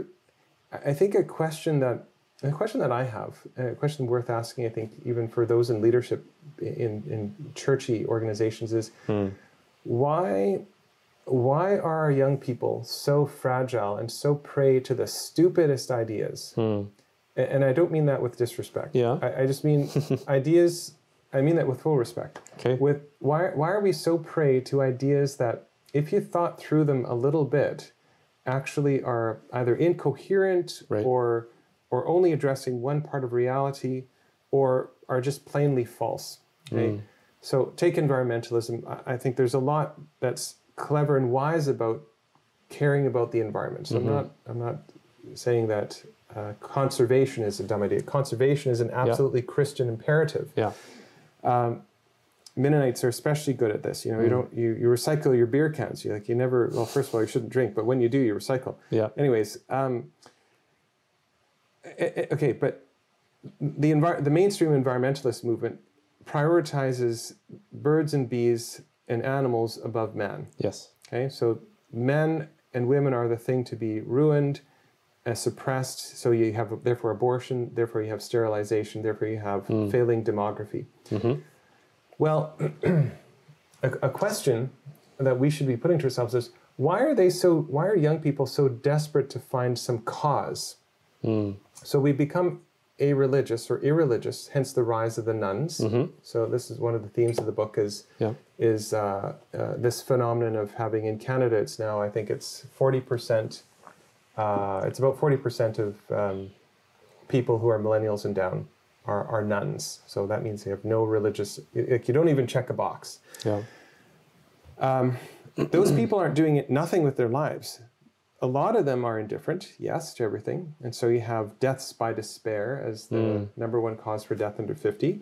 Speaker 2: I think a question that I have, a question worth asking, I think, even for those in leadership in churchy organizations is, why are our young people so fragile and so prey to the stupidest ideas? And I don't mean that with disrespect.
Speaker 1: Yeah.
Speaker 2: I just mean ideas. I mean that with full respect. Okay. Why are we so prey to ideas that, if you thought through them a little bit, actually are either incoherent, right, or only addressing one part of reality, or are just plainly false? Okay. So take environmentalism. I think there's a lot that's clever and wise about caring about the environment. So I'm not saying that conservation is a dumb idea. Conservation is an absolutely Christian imperative. Yeah. Mennonites are especially good at this. You recycle your beer cans. You never. Well, first of all, you shouldn't drink, but when you do, you recycle. Yeah. Anyways, okay, but the mainstream environmentalist movement prioritizes birds and bees and animals above man.
Speaker 1: Yes.
Speaker 2: Okay, so men and women are the thing to be ruined, suppressed. So you have therefore abortion, therefore you have sterilization, therefore you have failing demography. Well, a question that we should be putting to ourselves is, why are young people so desperate to find some cause? So we become a-religious or irreligious, hence the rise of the nuns. So this is one of the themes of the book is this phenomenon of having in Canada, it's now, I think it's 40%, it's about 40% of people who are millennials and down are nuns. So that means they have no religious, you don't even check a box. Those people aren't doing nothing with their lives. A lot of them are indifferent, yes, to everything. And so you have deaths by despair as the number one cause for death under 50.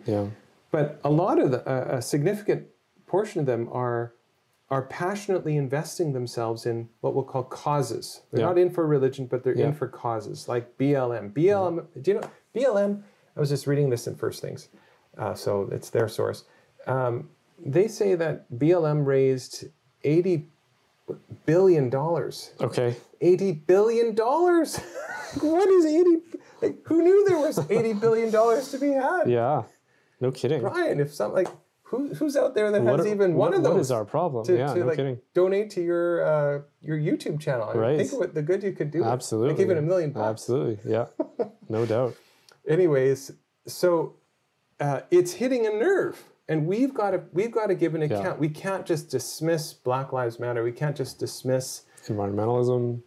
Speaker 2: But a lot of a significant portion of them are passionately investing themselves in what we'll call causes. They're not in for religion, but they're in for causes, like BLM. BLM, do you know, BLM, I was just reading this in First Things, so it's their source. They say that BLM raised $80 billion.
Speaker 1: Okay.
Speaker 2: $80 billion? What is 80? Like, who knew there was $80 billion to be had?
Speaker 1: Yeah. No kidding.
Speaker 2: Brian, if some, like, who's out there that has even one of those?
Speaker 1: What is our problem? No kidding.
Speaker 2: Donate to your YouTube channel. I mean, think of what the good you could do.
Speaker 1: Absolutely.
Speaker 2: Like even $1 million.
Speaker 1: Absolutely. Yeah. No doubt.
Speaker 2: Anyways, so it's hitting a nerve. And we've got to give an account. We can't just dismiss Black Lives Matter. We can't just dismiss
Speaker 1: environmentalism.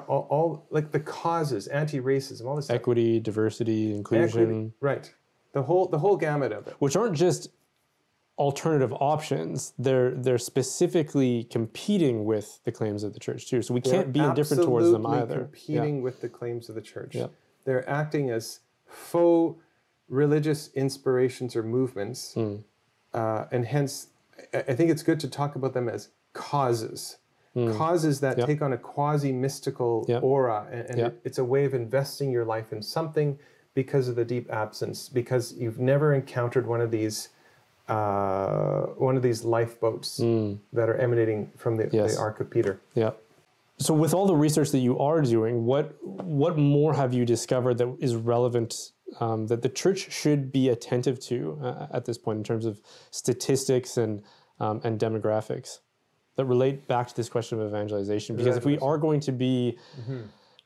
Speaker 2: All like the causes, anti-racism, all this stuff.
Speaker 1: Equity, diversity, inclusion.
Speaker 2: Right. The whole gamut of it.
Speaker 1: Which aren't just alternative options. They're specifically competing with the claims of the church too. So we can't be indifferent towards them either.
Speaker 2: Competing with the claims of the church. They're acting as faux religious inspirations or movements, and hence I think it's good to talk about them as causes. Causes that take on a quasi-mystical aura, and it's a way of investing your life in something because of the deep absence, because you've never encountered one of these lifeboats that are emanating from the Ark of Peter. So
Speaker 1: with all the research that you are doing, what more have you discovered that is relevant, that the church should be attentive to at this point in terms of statistics and demographics that relate back to this question of evangelization? Because if we are going to be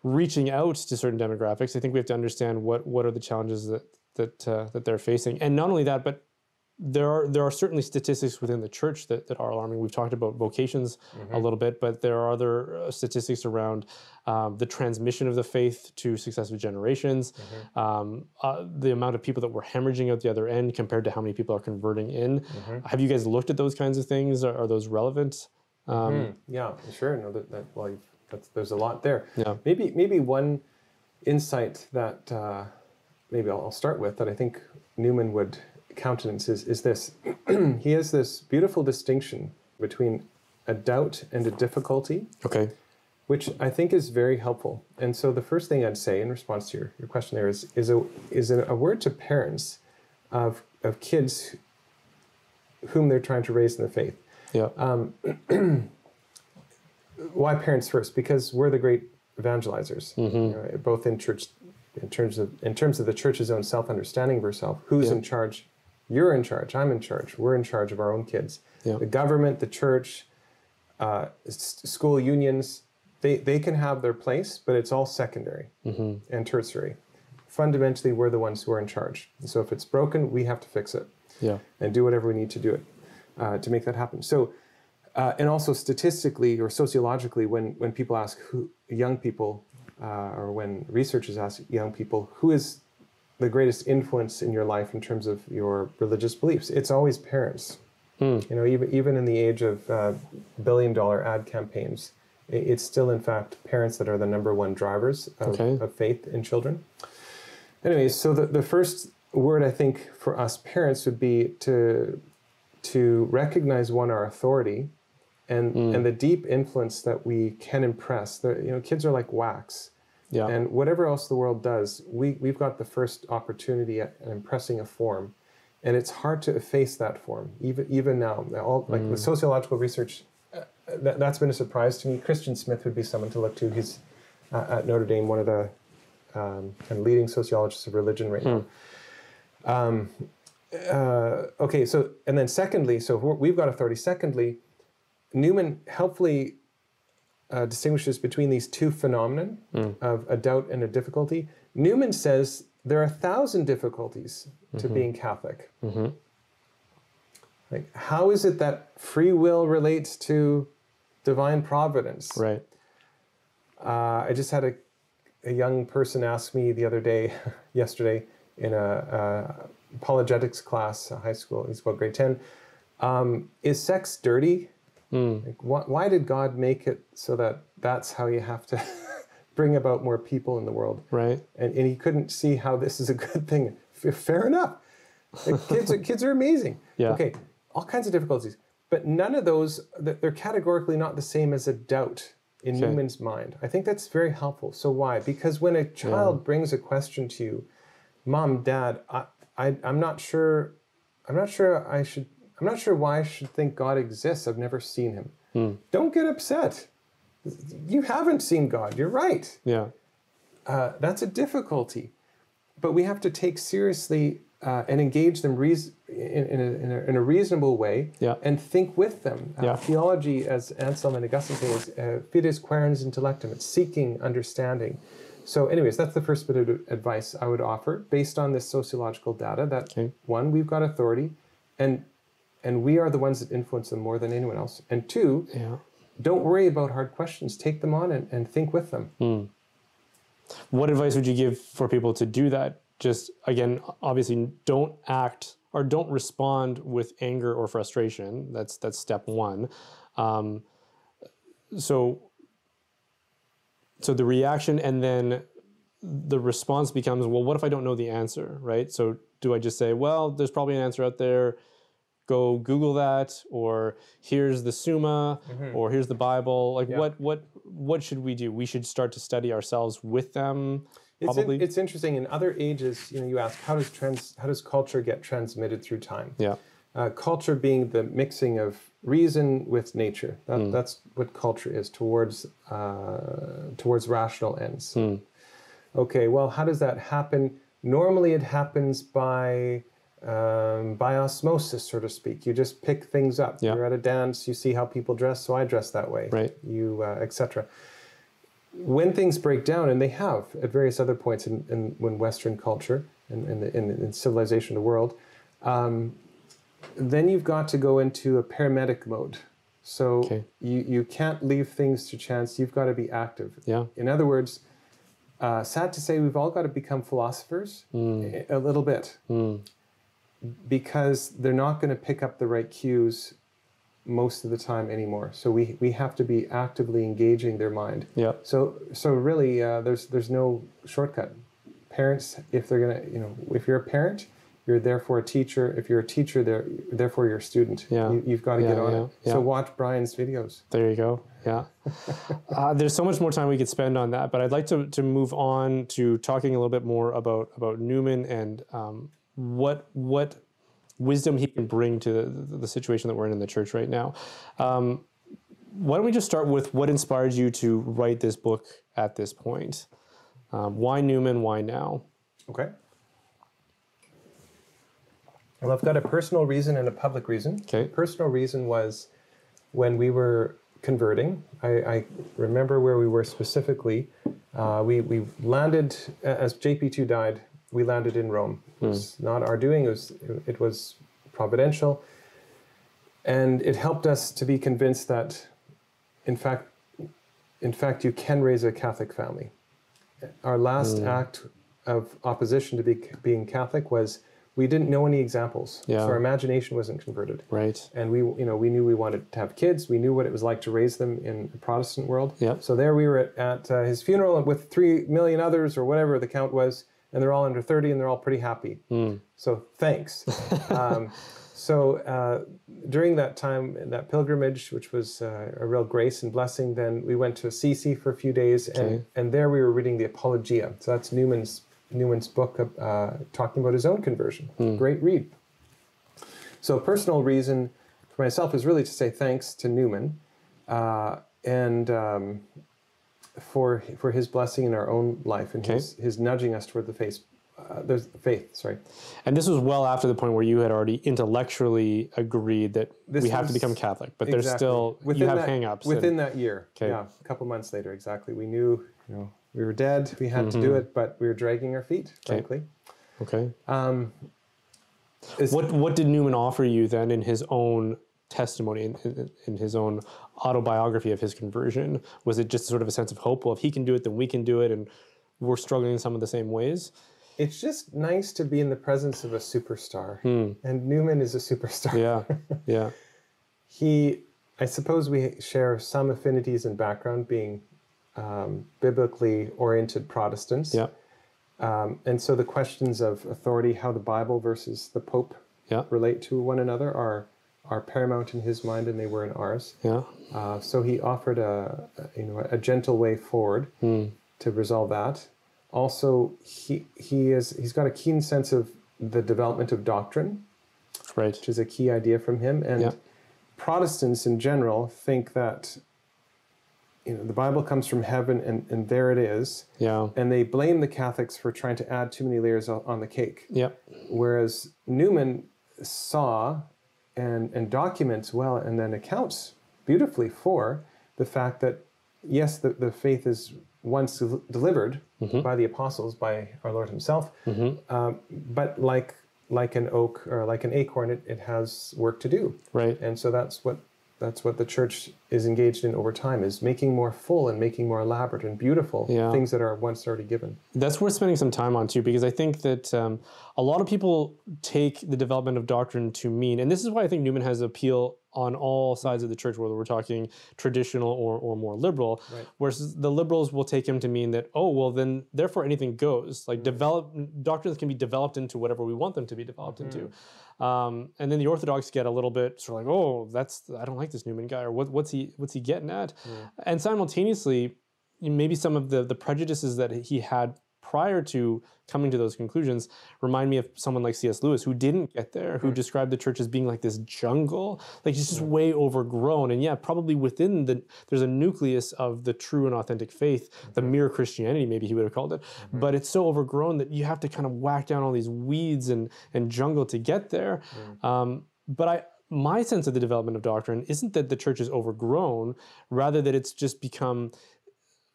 Speaker 1: reaching out to certain demographics, I think we have to understand what are the challenges that they're facing. And not only that, but there are certainly statistics within the church that are alarming. We've talked about vocations a little bit, but there are other statistics around the transmission of the faith to successive generations, the amount of people that were hemorrhaging out the other end compared to how many people are converting in. Have you guys looked at those kinds of things? Are those relevant?
Speaker 2: Yeah, sure. No, there's a lot there. Maybe one insight that maybe I'll start with that I think Newman would countenance is this. He has this beautiful distinction between a doubt and a difficulty, which I think is very helpful. And so the first thing I'd say in response to your question there is a word to parents of kids whom they're trying to raise in the faith. Why parents first? Because we're the great evangelizers, both in church, in terms of the church's own self-understanding of herself. Who's in charge? You're in charge. I'm in charge. We're in charge of our own kids. The government, the church, school unions, they can have their place, but it's all secondary and tertiary. Fundamentally, we're the ones who are in charge. And so if it's broken, we have to fix it and do whatever we need to do it to make that happen. So, and also statistically or sociologically, when people ask young people, or when researchers ask young people, who is the greatest influence in your life in terms of your religious beliefs, it's always parents. You know, even in the age of billion-dollar ad campaigns, it's still, in fact, parents that are the number one drivers of faith in children. Anyways, so the first word I think for us parents would be to recognize our authority and the deep influence that we can impress. Kids are like wax.
Speaker 1: Yeah.
Speaker 2: And whatever else the world does, we've got the first opportunity at impressing a form. And it's hard to efface that form, even now. All, like with sociological research, that's been a surprise to me. Christian Smith would be someone to look to. He's at Notre Dame, one of the kind of leading sociologists of religion right now. Okay, so, and then secondly, so we've got authority. Secondly, Newman helpfully distinguishes between these two phenomenon of a doubt and a difficulty. Newman says there are 1,000 difficulties to being Catholic. Like, how is it that free will relates to divine providence?
Speaker 1: Right.
Speaker 2: I just had a young person ask me the other day, yesterday, in a apologetics class, high school, he's about grade 10, is sex dirty? Like, why did God make it so that that's how you have to bring about more people in the world?
Speaker 1: Right.
Speaker 2: And he couldn't see how this is a good thing. Fair enough. Like, kids are amazing.
Speaker 1: Yeah.
Speaker 2: Okay, all kinds of difficulties. But none of those, they're categorically not the same as a doubt in Newman's mind. I think that's very helpful. So why? Because when a child brings a question to you, Mom, Dad, I'm not sure why I should think God exists. I've never seen him. Don't get upset. You haven't seen God. You're right.
Speaker 1: Yeah.
Speaker 2: That's a difficulty. But we have to take seriously and engage them in a reasonable way and think with them. Theology, as Anselm and Augustine say, is fides quaerens intellectum. It's seeking understanding. So anyways, that's the first bit of advice I would offer based on this sociological data that, one, we've got authority, and we are the ones that influence them more than anyone else. And two, don't worry about hard questions. Take them on and think with them.
Speaker 1: What advice would you give for people to do that? Just, again, obviously don't act or don't respond with anger or frustration. That's step one. So the reaction and then the response becomes, well, what if I don't know the answer, right? So do I just say, well, there's probably an answer out there, go Google that, or here's the Summa, or here's the Bible. Like, what should we do? We should start to study ourselves with them. Probably.
Speaker 2: It's interesting. In other ages, you ask, how does culture get transmitted through time?
Speaker 1: Yeah.
Speaker 2: Culture being the mixing of reason with nature. That's what culture is towards rational ends. Okay. Well, how does that happen? Normally, it happens by osmosis, so to speak. You just pick things up. You're at a dance, you see how people dress, so I dress that way.
Speaker 1: Right.
Speaker 2: You, etc. When things break down, and they have at various other points in Western culture and in civilization of the world, then you've got to go into a paramedic mode. So you can't leave things to chance. You've got to be active. Yeah. In other words, sad to say, we've all got to become philosophers a little bit. Because they're not going to pick up the right cues most of the time anymore. So we have to be actively engaging their mind. Yeah. So really, there's no shortcut. Parents, if they're gonna, if you're a parent, you're therefore a teacher. If you're a teacher, therefore you're a student. Yeah. You've got to get on it. Yeah. So watch Brian's videos.
Speaker 1: There you go. Yeah. There's so much more time we could spend on that, but I'd like to move on to talking a little bit more about Newman and what wisdom he can bring to the situation that we're in the church right now. Why don't we just start with what inspired you to write this book at this point? Why Newman? Why now?
Speaker 2: Okay. Well, I've got a personal reason and a public reason. Okay. Personal reason was when we were converting. I remember where we were specifically. We landed, as JP2 died, we landed in Rome. It was not our doing, it was providential. And it helped us to be convinced that, in fact, you can raise a Catholic family. Our last act of opposition to being Catholic was we didn't know any examples. Yeah. So our imagination wasn't converted. Right. And we knew we wanted to have kids. We knew what it was like to raise them in the Protestant world. Yep. So there we were at his funeral with 3 million others, or whatever the count was, and they're all under 30 and they're all pretty happy. So thanks. So during that time, that pilgrimage, which was a real grace and blessing, then we went to Assisi for a few days, and there we were reading the Apologia. So that's Newman's book talking about his own conversion. Great read. So a personal reason for myself is really to say thanks to Newman and for his blessing in our own life and his nudging us toward the faith.
Speaker 1: And this was well after the point where you had already intellectually agreed that we have to become Catholic, but there's still, you have hang-ups.
Speaker 2: Within that year, yeah, a couple months later, exactly. We knew, we were dead, we had to do it, but we were dragging our feet, frankly.
Speaker 1: Okay. What did Newman offer you then in his own testimony, in his own autobiography of his conversion? Was it just sort of a sense of hope? Well, if he can do it, then we can do it, and we're struggling in some of the same ways?
Speaker 2: It's just nice to be in the presence of a superstar, and Newman is a superstar. Yeah. I suppose we share some affinities and background, being biblically oriented Protestants.
Speaker 1: Yeah.
Speaker 2: And so the questions of authority, how the Bible versus the Pope relate to one another, are paramount in his mind, and they were in ours.
Speaker 1: Yeah.
Speaker 2: So he offered a gentle way forward to resolve that. Also, he's got a keen sense of the development of doctrine, which is a key idea from him. And Protestants in general think that the Bible comes from heaven and there it is.
Speaker 1: Yeah.
Speaker 2: And they blame the Catholics for trying to add too many layers on the cake.
Speaker 1: Yeah.
Speaker 2: Whereas Newman saw and documents well and then accounts beautifully for the fact that, yes, the faith is once delivered by the apostles, by our Lord himself, but like an oak or like an acorn, it has work to do.
Speaker 1: Right.
Speaker 2: And so that's what the church is engaged in over time, is making more full and making more elaborate and beautiful things that are once already given. That's
Speaker 1: worth spending some time on too, because I think that a lot of people take the development of doctrine to mean, and this is why I think Newman has appeal on all sides of the church, whether we're talking traditional or more liberal, whereas the liberals will take him to mean that, oh, well, then therefore anything goes. Like doctrines can be developed into whatever we want them to be developed into. And then the Orthodox get a little bit sort of like, oh, I don't like this Newman guy, or what's he getting at? And simultaneously, maybe some of the prejudices that he had prior to coming to those conclusions remind me of someone like C.S. Lewis, who didn't get there, who described the church as being like this jungle, like it's just way overgrown. And probably within there's a nucleus of the true and authentic faith, the mere Christianity, maybe he would have called it. But it's so overgrown that you have to kind of whack down all these weeds and jungle to get there. My sense of the development of doctrine isn't that the church is overgrown, rather that it's just become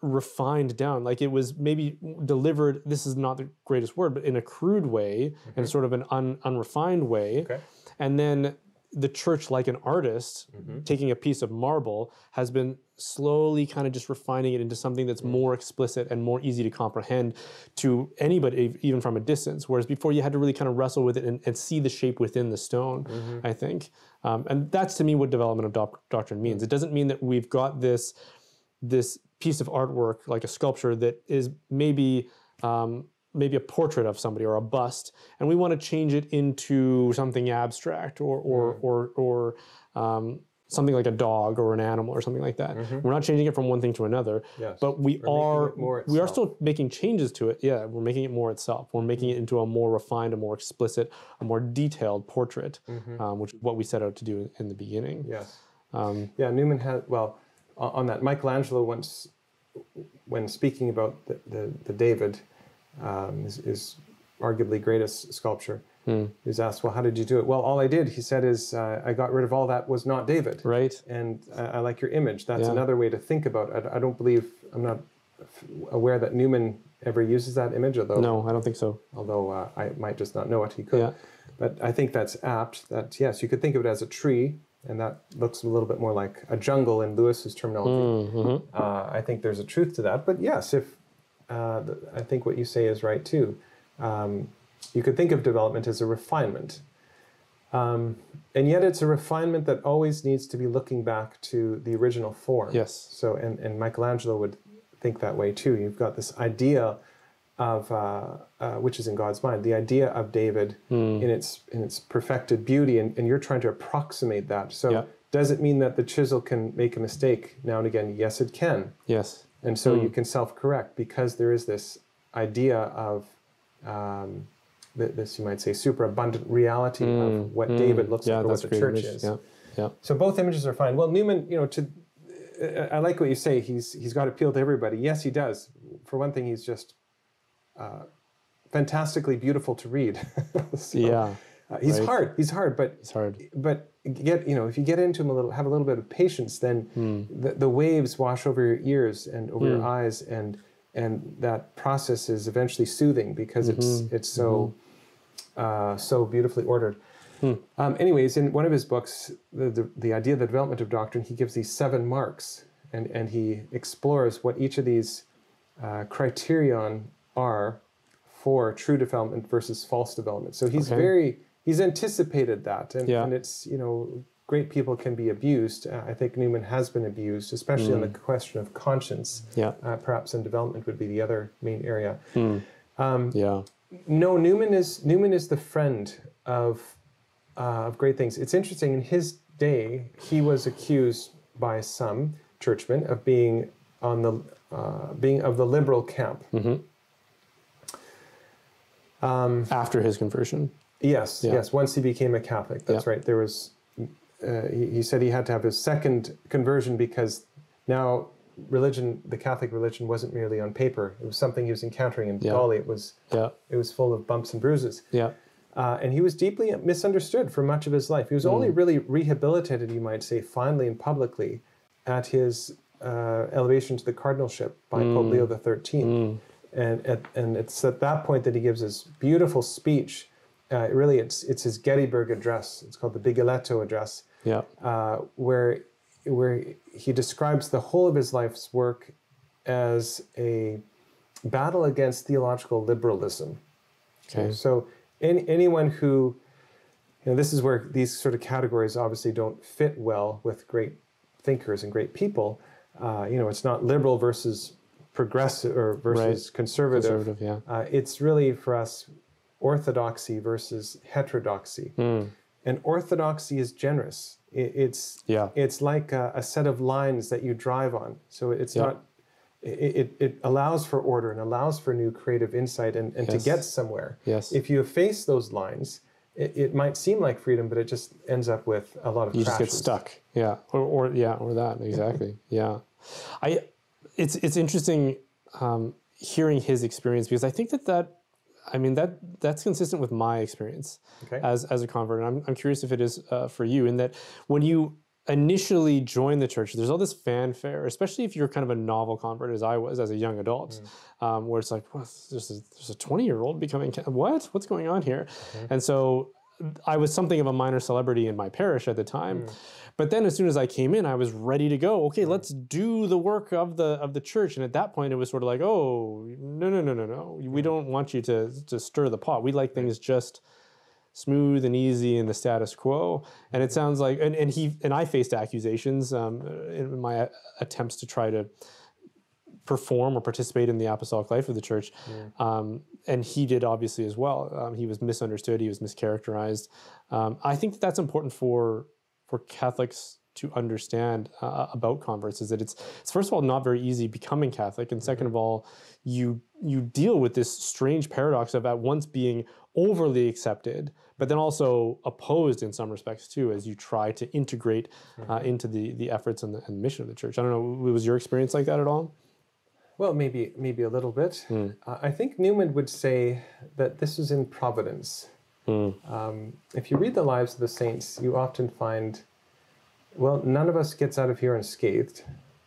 Speaker 1: refined down. Like it was maybe delivered, this is not the greatest word, but in a crude way and sort of an unrefined way. And then the church, like an artist, taking a piece of marble, has been slowly kind of just refining it into something that's more explicit and more easy to comprehend to anybody, even from a distance. Whereas before you had to really kind of wrestle with it and see the shape within the stone, I think. And that's to me what development of doctrine means. It doesn't mean that we've got this piece of artwork, like a sculpture, that is maybe a portrait of somebody or a bust, and we want to change it into something abstract or something like a dog or an animal or something like that. We're not changing it from one thing to another, but we are still making changes to it. Yeah, we're making it more itself. We're making it into a more refined, a more explicit, a more detailed portrait, which is what we set out to do in the beginning.
Speaker 2: Yes. Newman had, on that, Michelangelo once, when speaking about the David, his arguably greatest sculpture, he was asked, well, how did you do it? Well, all I did, he said, is I got rid of all that was not David.
Speaker 1: Right.
Speaker 2: And I like your image. That's another way to think about it. I'm not aware that Newman ever uses that image, although...
Speaker 1: No, I don't think so.
Speaker 2: Although I might just not know it, he could. But I think that's apt, that, yes, you could think of it as a tree, and that looks a little bit more like a jungle in Lewis's terminology. I think there's a truth to that. But yes, I think what you say is right too. You could think of development as a refinement. And yet it's a refinement that always needs to be looking back to the original form.
Speaker 1: Yes.
Speaker 2: So, and Michelangelo would think that way too. You've got this idea of which is in God's mind, the idea of David in its perfected beauty, and you're trying to approximate that. So does it mean that the chisel can make a mistake now and again? Yes, it can.
Speaker 1: Yes.
Speaker 2: And so you can self-correct because there is this idea of this, you might say, superabundant reality of what David looks like or what the church is.
Speaker 1: Yeah. Yeah.
Speaker 2: So both images are fine. Well, Newman, I like what you say. He's got to appeal to everybody. Yes, he does. For one thing, he's just fantastically beautiful to read. He's hard. He's hard, but if you get into him a little, have a little bit of patience, then the waves wash over your ears and over your eyes, and that process is eventually soothing because it's so beautifully ordered. Anyways, in one of his books, the idea of the development of doctrine, he gives these 7 marks, and he explores what each of these criterion are for true development versus false development. So he's anticipated that, and it's, great people can be abused. I think Newman has been abused, especially on the question of conscience. Perhaps in development would be the other main area. No, Newman is the friend of great things. It's interesting. In his day, he was accused by some churchmen of being of the liberal camp.
Speaker 1: After his conversion.
Speaker 2: Yes. Once he became a Catholic, that's right. There was. He said he had to have his second conversion because now the Catholic religion wasn't merely on paper. It was something he was encountering, and golly, it was full of bumps and bruises. And he was deeply misunderstood for much of his life. He was only really rehabilitated, you might say, finally and publicly at his elevation to the cardinalship by Pope Leo XIII. And it's at that point that he gives his beautiful speech. It's his Gettysburg Address. It's called the Bigoletto Address, where he describes the whole of his life's work as a battle against theological liberalism. So anyone who, this is where these sort of categories obviously don't fit well with great thinkers and great people. It's not liberal versus progressive or versus conservative. It's really for us orthodoxy versus heterodoxy. And orthodoxy is generous. It's like a set of lines that you drive on. So it's not. It allows for order and allows for new creative insight and to get somewhere. If you efface those lines, it might seem like freedom, but it just ends up with a lot of crashes.
Speaker 1: You just get stuck. Or that exactly. It's interesting hearing his experience, because I think that's consistent with my experience as a convert. And I'm curious if it is for you, in that when you initially join the church, there's all this fanfare, especially if you're kind of a novel convert, as I was as a young adult, where it's like, well, there's a 20-year-old becoming, what's going on here? And so I was something of a minor celebrity in my parish at the time. But then as soon as I came in, I was ready to go. Okay, let's do the work of the church. And at that point, it was sort of like, oh, no. We don't want you to stir the pot. We like things just smooth and easy in the status quo. And it sounds like, and I faced accusations in my attempts to try to perform or participate in the apostolic life of the church. And he did obviously as well. He was misunderstood. He was mischaracterized. I think that's important for Catholics to understand about converts, is that it's first of all not very easy becoming Catholic, and second of all, you deal with this strange paradox of at once being overly accepted, but then also opposed in some respects too, as you try to integrate into the efforts and the mission of the church. I don't know, was your experience like that at all?
Speaker 2: Well, maybe a little bit. I think Newman would say that this is in providence. If you read the lives of the saints, you often find, well, none of us gets out of here unscathed,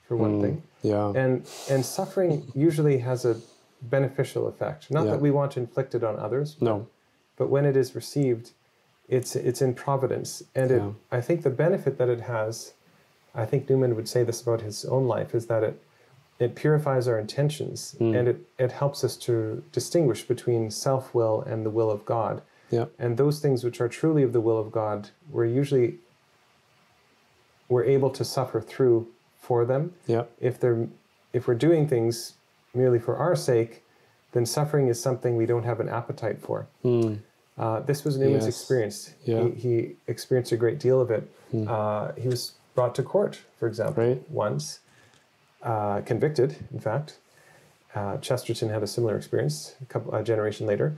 Speaker 2: for one thing. And suffering usually has a beneficial effect. Not that we want to inflict it on others. But when it is received, it's in providence. And I think the benefit that it has, I think Newman would say this about his own life, is that it purifies our intentions, and it helps us to distinguish between self-will and the will of God. And those things which are truly of the will of God, we're able to suffer through for them. If we're doing things merely for our sake, then suffering is something we don't have an appetite for. This was Newman's experience.
Speaker 1: Yeah.
Speaker 2: He experienced a great deal of it. He was brought to court, for example, once, convicted, in fact. Chesterton had a similar experience a generation later.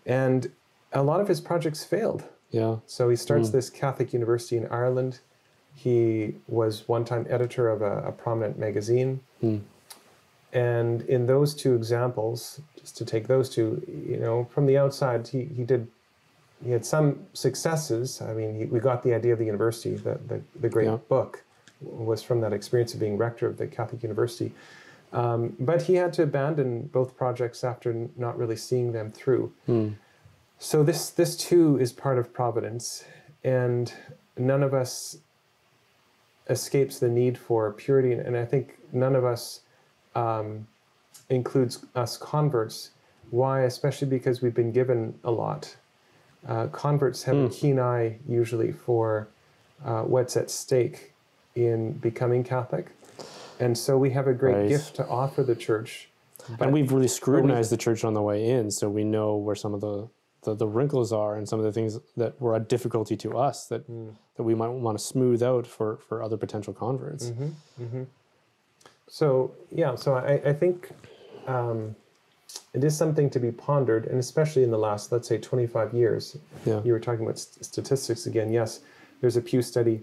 Speaker 2: And a lot of his projects failed.
Speaker 1: Yeah.
Speaker 2: So he starts this Catholic university in Ireland. He was one time editor of a prominent magazine. And in those two examples, just to take those two, you know, from the outside, he had some successes. I mean, we got the idea of the university. The great book was from that experience of being rector of the Catholic university. But he had to abandon both projects after not really seeing them through. So this too is part of providence, and none of us escapes the need for purity, and I think none of us includes us converts. Why? Especially because we've been given a lot. Converts have a keen eye usually for what's at stake in becoming Catholic, and so we have a great gift to offer the church.
Speaker 1: And we've really scrutinized the church on the way in, so we know where some of the wrinkles are and some of the things that were a difficulty to us that we might want to smooth out for other potential converts.
Speaker 2: So I think it is something to be pondered, and especially in the last, let's say, 25 years. You were talking about statistics again. Yes, there's a Pew study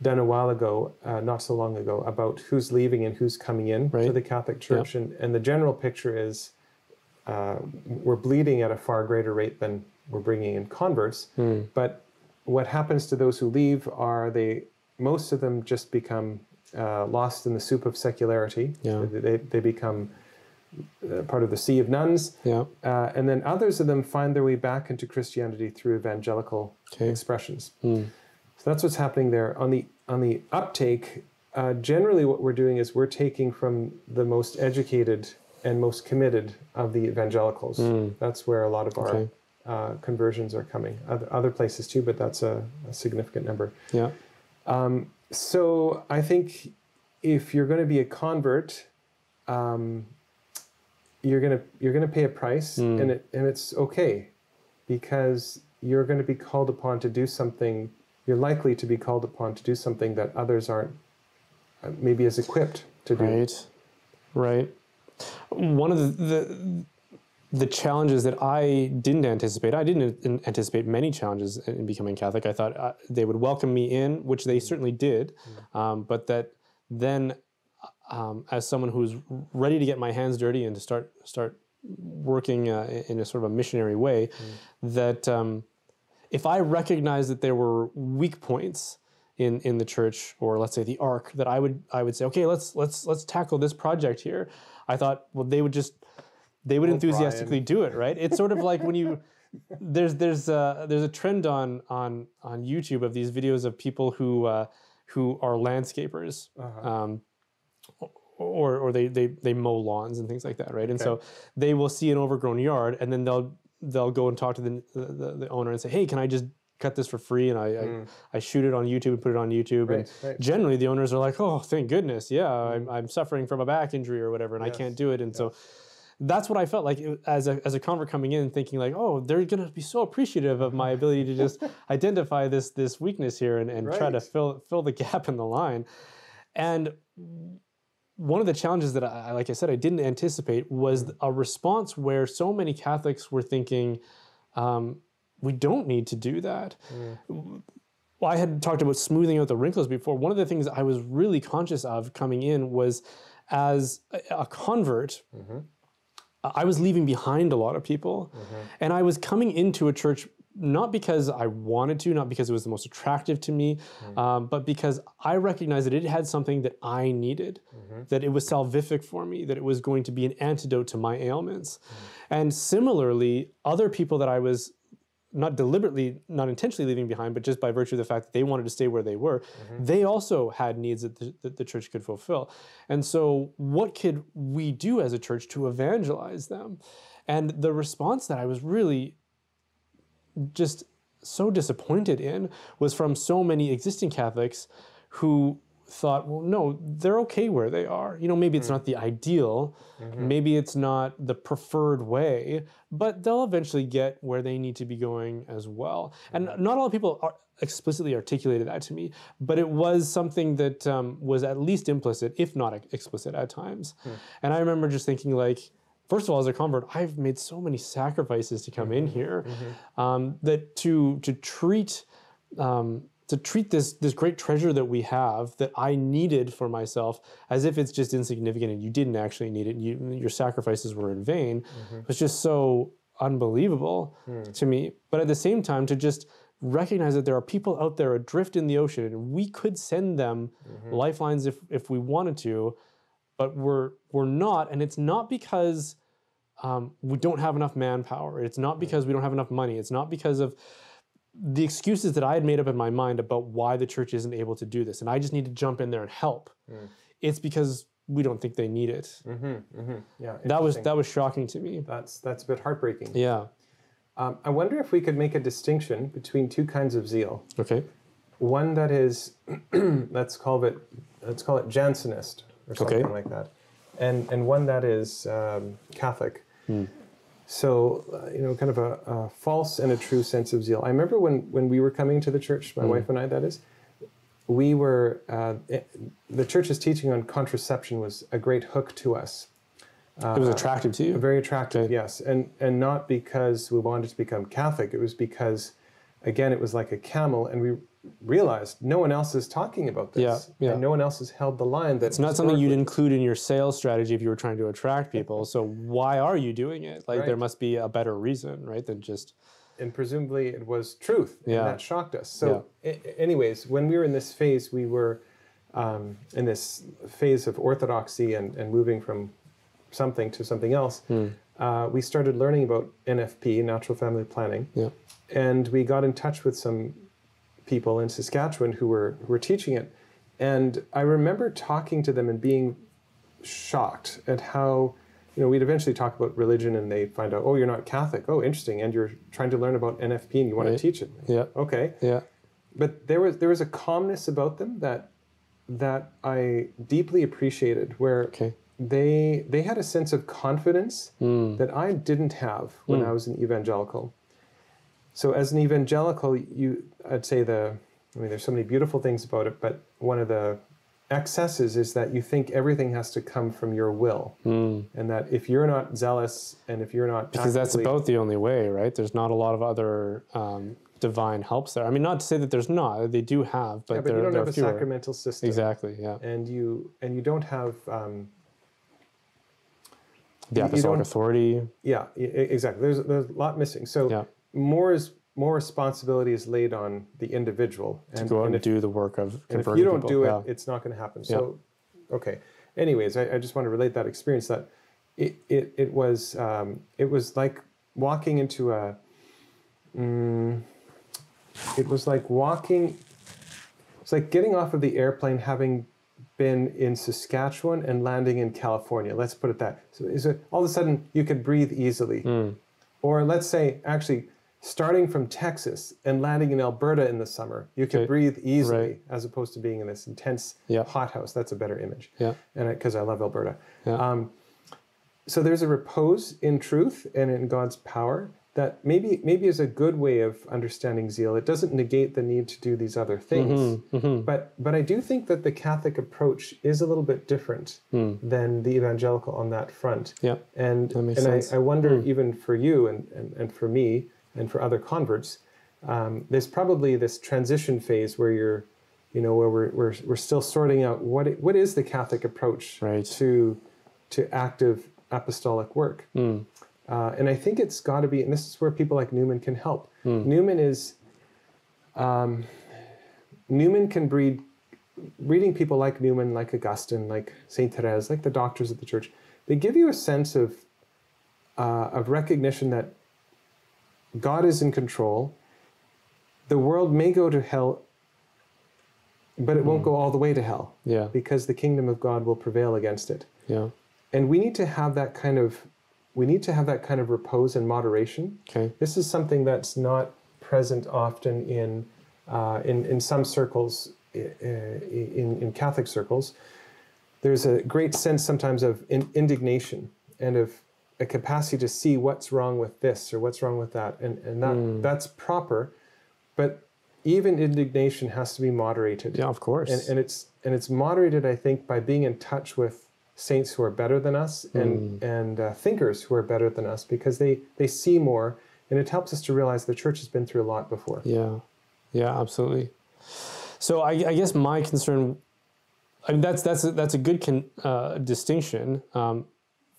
Speaker 2: done a while ago, not so long ago, about who's leaving and who's coming in to the Catholic Church, and the general picture is we're bleeding at a far greater rate than we're bringing in converts. But what happens to those who leave are most of them just become lost in the soup of secularity. They become part of the sea of nuns. And then others of them find their way back into Christianity through evangelical expressions. So that's what's happening there. On the uptake, generally what we're doing is we're taking from the most educated and most committed of the evangelicals. That's where a lot of our conversions are coming. Other places too, but that's a significant number. So I think if you're going to be a convert, you're going to pay a price, and it's okay, because you're going to be called upon to do something. You're likely to be called upon to do something that others aren't maybe as equipped to do.
Speaker 1: Right. One of the challenges that I didn't anticipate many challenges in becoming Catholic. I thought they would welcome me in, which they certainly did, but that then as someone who's ready to get my hands dirty and to start working in a sort of a missionary way, that if I recognized that there were weak points in the church, or let's say the Ark, that I would say, okay, let's tackle this project here. I thought, well, they would enthusiastically do it, right? It's sort of like when there's a trend on YouTube of these videos of people who are landscapers, or they mow lawns and things like that, right? And so they will see an overgrown yard, and then they'll go and talk to the owner and say, hey, can I just cut this for free? And I shoot it on YouTube and put it on YouTube. Generally the owners are like, oh, thank goodness. Yeah, I'm suffering from a back injury or whatever, and I can't do it. And so that's what I felt like as a convert coming in, thinking like, oh, they're going to be so appreciative of my ability to just identify this weakness here and try to fill the gap in the line. And one of the challenges that like I said, I didn't anticipate was a response where so many Catholics were thinking, we don't need to do that. Well, I had talked about smoothing out the wrinkles before. One of the things I was really conscious of coming in was, as a convert, I was leaving behind a lot of people. And I was coming into a church not because I wanted to, not because it was the most attractive to me, but because I recognized that it had something that I needed, that it was salvific for me, that it was going to be an antidote to my ailments. And similarly, other people that I was not deliberately, not intentionally leaving behind, but just by virtue of the fact that they wanted to stay where they were, they also had needs that the church could fulfill. And so what could we do as a church to evangelize them? And the response that I was really just so disappointed in was from so many existing Catholics who thought, well, no, they're okay where they are. You know, maybe it's not the ideal, maybe it's not the preferred way, but they'll eventually get where they need to be going as well. And not a lot of people explicitly articulated that to me, but it was something that was at least implicit, if not explicit at times. And I remember just thinking, like, first of all, as a convert, I've made so many sacrifices to come in here, that to treat this great treasure that we have, that I needed for myself, as if it's just insignificant and you didn't actually need it, your sacrifices were in vain, was just so unbelievable to me. But at the same time, to just recognize that there are people out there adrift in the ocean, and we could send them lifelines if we wanted to, but we're not. And it's not because we don't have enough manpower. It's not because we don't have enough money. It's not because of the excuses that I had made up in my mind about why the church isn't able to do this, and I just need to jump in there and help. It's because we don't think they need it.
Speaker 2: Yeah,
Speaker 1: that was shocking to me.
Speaker 2: That's a bit heartbreaking.
Speaker 1: Yeah.
Speaker 2: I wonder if we could make a distinction between two kinds of zeal.
Speaker 1: Okay.
Speaker 2: One that is, let's call it Jansenist or something like that, and one that is Catholic. So, kind of a false and a true sense of zeal. I remember when we were coming to the church, my wife and I, that is, we were, the church's teaching on contraception was a great hook to us.
Speaker 1: It was attractive to you?
Speaker 2: Very attractive, yes. And not because we wanted to become Catholic. It was because, again, it was like a camel, and we realized no one else is talking about this.
Speaker 1: Yeah.
Speaker 2: And no one else has held the line. That
Speaker 1: it's not something you'd include in your sales strategy if you were trying to attract people. So why are you doing it? Like, there must be a better reason, right, than just...
Speaker 2: And presumably it was truth, and that shocked us. So anyways, when we were in this phase, we were in this phase of orthodoxy and moving from something to something else. We started learning about NFP, natural family planning, and we got in touch with some people in Saskatchewan who were teaching it. And I remember talking to them and being shocked at how, we'd eventually talk about religion, and they find out, oh, you're not Catholic. Oh, interesting. And you're trying to learn about NFP and you want to teach it.
Speaker 1: Yeah.
Speaker 2: Okay.
Speaker 1: Yeah.
Speaker 2: But there was a calmness about them that I deeply appreciated, where they had a sense of confidence that I didn't have when I was an evangelical. So as an evangelical, I'd say there's so many beautiful things about it, but one of the excesses is that you think everything has to come from your will, and that if you're not zealous and if you're not
Speaker 1: because that's about the only way, right? There's not a lot of other divine helps there. I mean, not to say that there's not; they do have, but
Speaker 2: you don't have a
Speaker 1: fewer.
Speaker 2: sacramental system.
Speaker 1: Exactly. Yeah.
Speaker 2: And you don't have
Speaker 1: the apostolic authority.
Speaker 2: Yeah, exactly. There's a lot missing. So more responsibility is laid on the individual
Speaker 1: to go out and do the work of converting people.
Speaker 2: And if you don't do it, it's not going to happen. So, okay. Anyways, I just want to relate that experience. That it was like walking into a. It was like walking. It's like getting off of the airplane, having been in Saskatchewan and landing in California. Let's put it that. So all of a sudden you could breathe easily, or let's say actually. Starting from Texas and landing in Alberta in the summer, you can breathe easily, as opposed to being in this intense hothouse. That's a better image. Yeah. And because I love Alberta. Yeah. So there's a repose in truth and in God's power that maybe is a good way of understanding zeal. It doesn't negate the need to do these other things. But I do think that the Catholic approach is a little bit different than the evangelical on that front. Yeah. And I wonder, even for you and for me, and for other converts, there's probably this transition phase where you're, where we're still sorting out what is the Catholic approach to active apostolic work, and I think it's got to be, and this is where people like Newman can help. Newman can breed, reading people like Newman, like Augustine, like Saint Therese, like the doctors of the church. They give you a sense of recognition that God is in control. The world may go to hell, but it won't go all the way to hell. Yeah. Because the kingdom of God will prevail against it. Yeah. And we need to have that kind of repose and moderation. Okay. This is something that's not present often in some circles in Catholic circles, there's a great sense sometimes of indignation and of a capacity to see what's wrong with this or what's wrong with that, and that's proper, but even indignation has to be moderated.
Speaker 1: Yeah, of course.
Speaker 2: And it's moderated, I think, by being in touch with saints who are better than us and thinkers who are better than us, because they see more, and it helps us to realize the church has been through a lot before.
Speaker 1: Yeah, absolutely. So I guess my concern, I mean, that's a good distinction.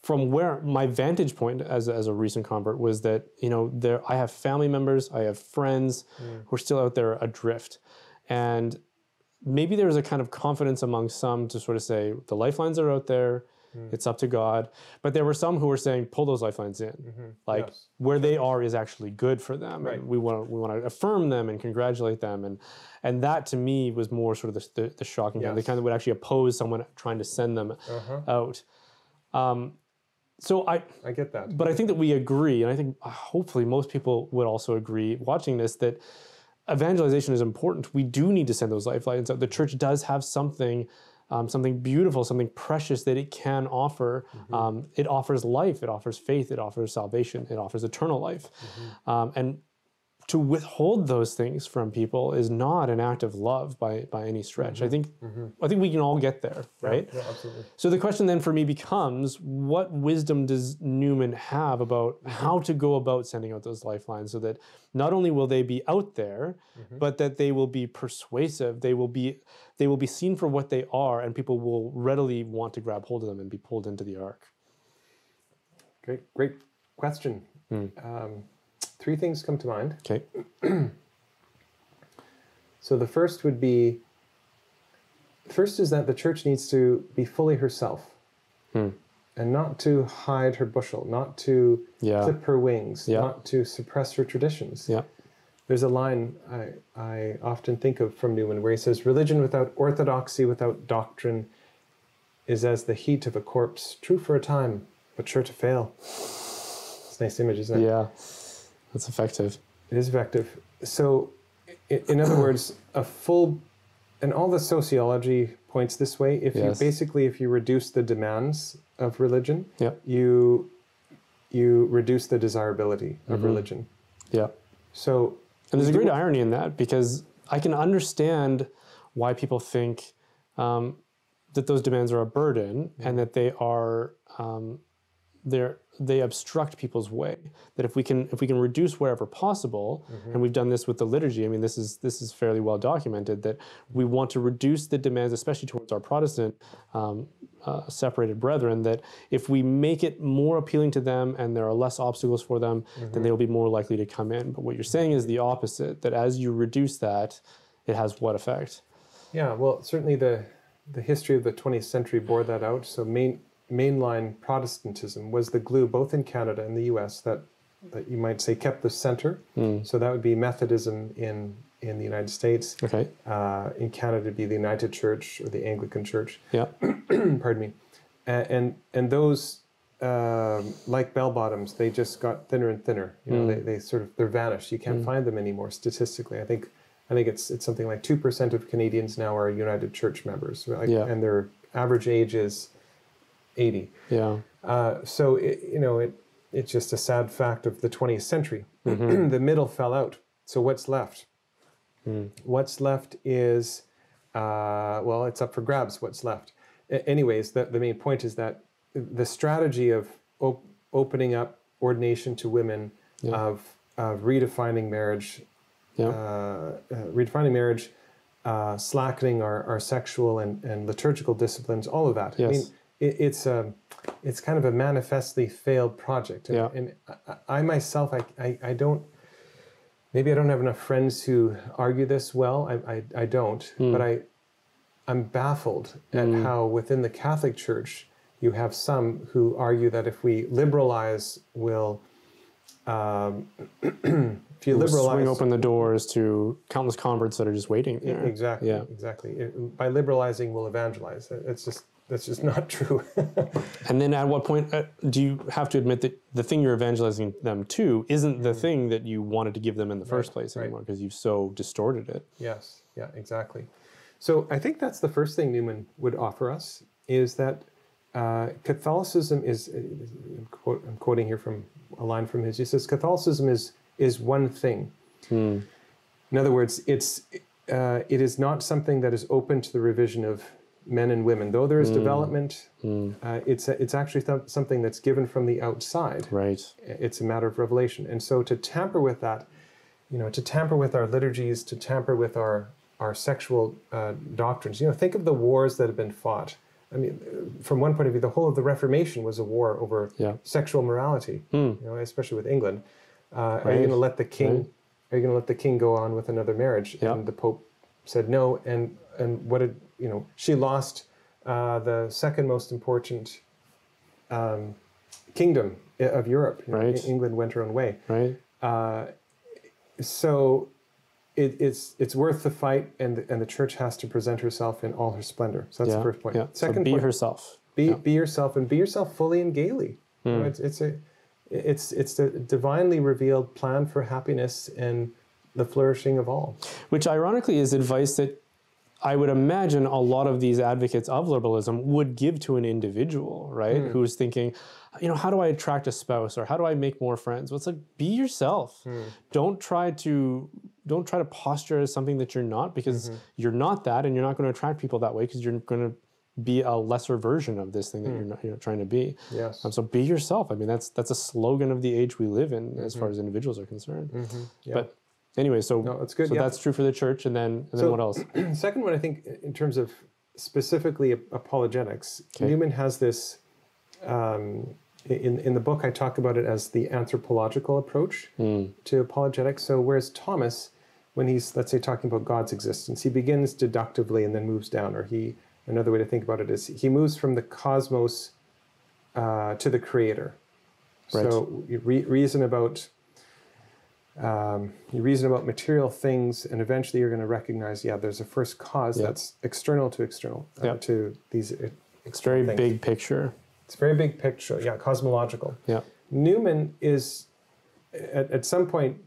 Speaker 1: From where my vantage point as a recent convert was that, I have family members, I have friends who are still out there adrift. And maybe there's a kind of confidence among some to sort of say, the lifelines are out there, it's up to God. But there were some who were saying, pull those lifelines in. Where they are is actually good for them.
Speaker 2: Right.
Speaker 1: And we want to affirm them and congratulate them. And that to me was more sort of the shocking kind. They kind of would actually oppose someone trying to send them out. So I
Speaker 2: get that.
Speaker 1: But I think that we agree, and I think hopefully most people would also agree watching this, that evangelization is important. We do need to send those lifelines out. The church does have something beautiful, something precious that it can offer. It offers life, it offers faith, it offers salvation, it offers eternal life. And to withhold those things from people is not an act of love by any stretch. I think we can all get there, right?
Speaker 2: Yeah, absolutely.
Speaker 1: So the question then for me becomes, what wisdom does Newman have about how to go about sending out those lifelines so that not only will they be out there, but that they will be persuasive, they will be seen for what they are, and people will readily want to grab hold of them and be pulled into the ark?
Speaker 2: Great question. Three things come to mind.
Speaker 1: Okay.
Speaker 2: So the first is that the church needs to be fully herself and not to hide her bushel, not to clip her wings, not to suppress her traditions. There's a line I often think of from Newman where he says, religion without orthodoxy, without doctrine, is as the heat of a corpse, true for a time, but sure to fail. It's a nice image, isn't it?
Speaker 1: Yeah. That's effective.
Speaker 2: It is effective. So, in other words, and all the sociology points this way. If you reduce the demands of religion, you reduce the desirability of religion. Yeah. So,
Speaker 1: and there's a great irony in that, because I can understand why people think that those demands are a burden and that they are. They obstruct people's way. That if we can reduce wherever possible, and we've done this with the liturgy. I mean, this is fairly well documented that we want to reduce the demands, especially towards our Protestant separated brethren. That if we make it more appealing to them and there are less obstacles for them, then they will be more likely to come in. But what you're saying is the opposite. That as you reduce that, it has what effect?
Speaker 2: Yeah. Well, certainly the history of the 20th century bore that out. So mainline Protestantism was the glue, both in Canada and the U.S., that you might say kept the center. So that would be Methodism in the United States.
Speaker 1: Okay.
Speaker 2: In Canada, it'd be the United Church or the Anglican Church.
Speaker 1: Yeah.
Speaker 2: Pardon me. And those, like bell bottoms, they just got thinner and thinner. They're vanished. You can't find them anymore statistically. I think it's something like 2% of Canadians now are United Church members, and their average age is 80.
Speaker 1: Yeah.
Speaker 2: So it's just a sad fact of the 20th century. The middle fell out. So what's left? What's left is, it's up for grabs. What's left? Anyways, the main point is that the strategy of opening up ordination to women, of redefining marriage, slackening our sexual and liturgical disciplines, all of that.
Speaker 1: Yes.
Speaker 2: I mean, it's kind of a manifestly failed project. And I myself, I don't, maybe I don't have enough friends who argue this well. I don't, but I'm baffled at how within the Catholic Church you have some who argue that if we liberalize,
Speaker 1: swing open the doors to countless converts that are just waiting there.
Speaker 2: Exactly. Yeah. Exactly. By liberalizing, we'll evangelize. That's just not true.
Speaker 1: And then at what point do you have to admit that the thing you're evangelizing them to isn't the thing that you wanted to give them in the first place anymore, because you've so distorted it?
Speaker 2: Yes. Yeah, exactly. So I think that's the first thing Newman would offer us, is that Catholicism is, I'm quoting here from a line from his, he says, Catholicism is one thing. In other words, it is not something that is open to the revision of men and women. Though there is development, it's actually something that's given from the outside.
Speaker 1: Right.
Speaker 2: It's a matter of revelation. And so to tamper with that, to tamper with our liturgies, to tamper with our sexual doctrines, think of the wars that have been fought. I mean, from one point of view, the whole of the Reformation was a war over sexual morality, especially with England. Are you going to let the king? Right. Are you going to let the king go on with another marriage? Yeah. And the Pope said no. And what did she lost the second most important kingdom of Europe.
Speaker 1: Right.
Speaker 2: England went her own way.
Speaker 1: Right.
Speaker 2: So it's worth the fight, and the church has to present herself in all her splendor. So that's the first point.
Speaker 1: Yeah.
Speaker 2: Second
Speaker 1: so be
Speaker 2: point,
Speaker 1: herself.
Speaker 2: Be yourself, and be yourself fully and gaily. It's the divinely revealed plan for happiness and the flourishing of all. Which
Speaker 1: ironically is advice that I would imagine a lot of these advocates of liberalism would give to an individual, right? Who's thinking, how do I attract a spouse, or how do I make more friends? Well, it's like, be yourself. Don't try to posture as something that you're not, because you're not that, and you're not going to attract people that way, because you're going to be a lesser version of this thing that you're trying to be.
Speaker 2: Yes.
Speaker 1: So be yourself. I mean, that's a slogan of the age we live in, as far as individuals are concerned.
Speaker 2: Yeah.
Speaker 1: But anyway, so
Speaker 2: that's good.
Speaker 1: So that's true for the church, and then what else?
Speaker 2: Second one, I think, in terms of specifically apologetics, Newman has this. In the book, I talk about it as the anthropological approach to apologetics. So whereas Thomas, when he's, let's say, talking about God's existence, he begins deductively and then moves down, or another way to think about it is he moves from the cosmos to the creator. Right. So you reason about material things, and eventually you're going to recognize, there's a first cause that's external to these external things.
Speaker 1: Big picture.
Speaker 2: It's a very big picture, cosmological. Yeah. Newman is, at some point,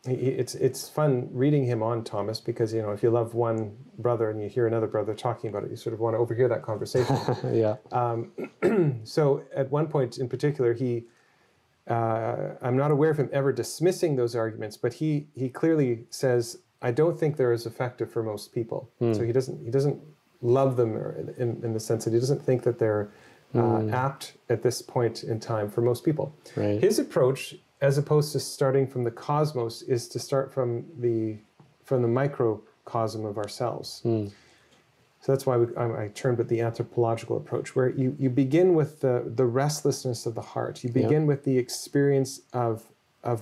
Speaker 2: it's fun reading him on Thomas, because, if you love one brother and you hear another brother talking about it, you sort of want to overhear that conversation. So at one point in particular, I'm not aware of him ever dismissing those arguments, but he clearly says, I don't think they're as effective for most people. So he doesn't love them in the sense that he doesn't think that they're apt at this point in time for most people.
Speaker 1: Right.
Speaker 2: His approach, as opposed to starting from the cosmos, is to start from the microcosm of ourselves. So that's why I termed it the anthropological approach, where you begin with the restlessness of the heart. You begin with the experience of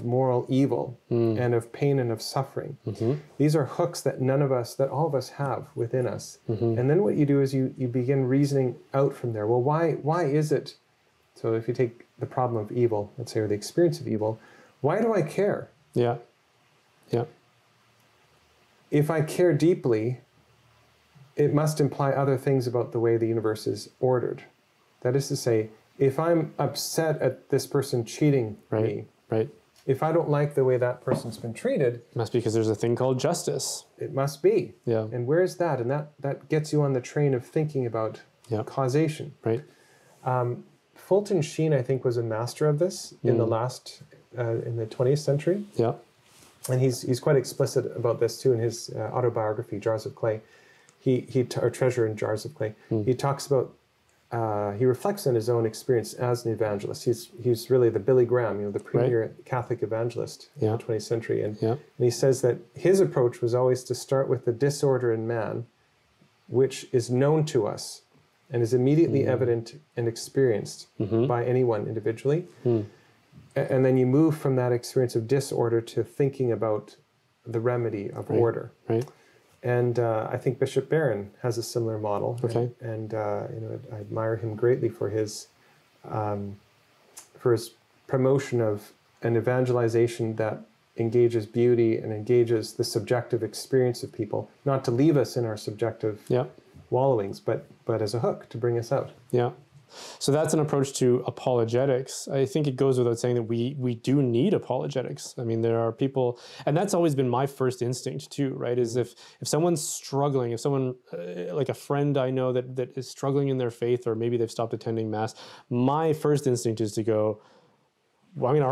Speaker 2: moral evil and of pain and of suffering. These are hooks that all of us have within us. And then what you do is you begin reasoning out from there. Well, why is it? So if you take the problem of evil, let's say, or the experience of evil, why do I care?
Speaker 1: Yeah.
Speaker 2: If I care deeply, it must imply other things about the way the universe is ordered. That is to say, if I'm upset at this person cheating me, if I don't like the way that person's been treated,
Speaker 1: it must be because there's a thing called justice.
Speaker 2: It must be.
Speaker 1: Yeah.
Speaker 2: And where's that? And that gets you on the train of thinking about causation.
Speaker 1: Right.
Speaker 2: Fulton Sheen, I think, was a master of this in the 20th century.
Speaker 1: Yeah.
Speaker 2: And he's quite explicit about this too in his autobiography, Jars of Clay. Or Treasure in Jars of Clay. He talks about, he reflects on his own experience as an evangelist. He's really the Billy Graham, the premier Catholic evangelist in the 20th century. And he says that his approach was always to start with the disorder in man, which is known to us and is immediately evident and experienced by anyone individually. And then you move from that experience of disorder to thinking about the remedy of order.
Speaker 1: Right.
Speaker 2: And I think Bishop Barron has a similar model.
Speaker 1: Okay.
Speaker 2: And I admire him greatly for his promotion of an evangelization that engages beauty and engages the subjective experience of people, not to leave us in our subjective wallowings, but as a hook to bring us out.
Speaker 1: Yeah. So that's an approach to apologetics. I think it goes without saying that we do need apologetics. I mean, there are people, and that's always been my first instinct too, right? Is if someone's struggling, if someone, like a friend I know that is struggling in their faith, or maybe they've stopped attending Mass, my first instinct is to go, well, I'm going to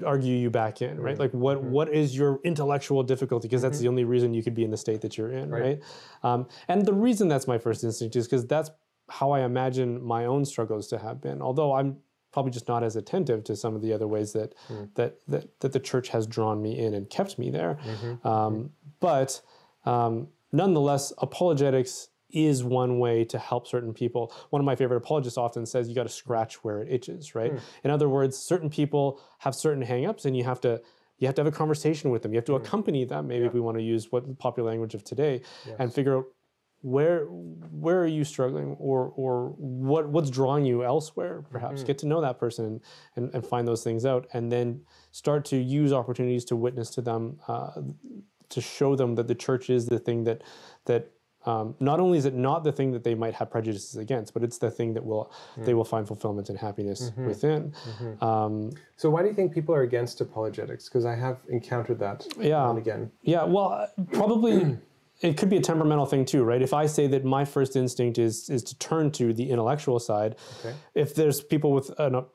Speaker 1: argue you back in, right? Like, what is your intellectual difficulty? Because that's the only reason you could be in the state that you're in, right? And the reason that's my first instinct is because that's how I imagine my own struggles to have been. Although I'm probably just not as attentive to some of the other ways that the church has drawn me in and kept me there. But nonetheless, apologetics is one way to help certain people. One of my favorite apologists often says you got to scratch where it itches, right? In other words, certain people have certain hangups, and you have to have a conversation with them. You have to accompany them, maybe if we want to use what the popular language of today, and figure out where are you struggling, or what's drawing you elsewhere, perhaps. Get to know that person and find those things out, and then start to use opportunities to witness to them, to show them that the church is the thing that not only is it not the thing that they might have prejudices against, but it's the thing that they will find fulfillment and happiness within.
Speaker 2: So why do you think people are against apologetics? Because I have encountered that now and again.
Speaker 1: Yeah, well, probably it could be a temperamental thing too, right? If I say that my first instinct is to turn to the intellectual side, if there's people with an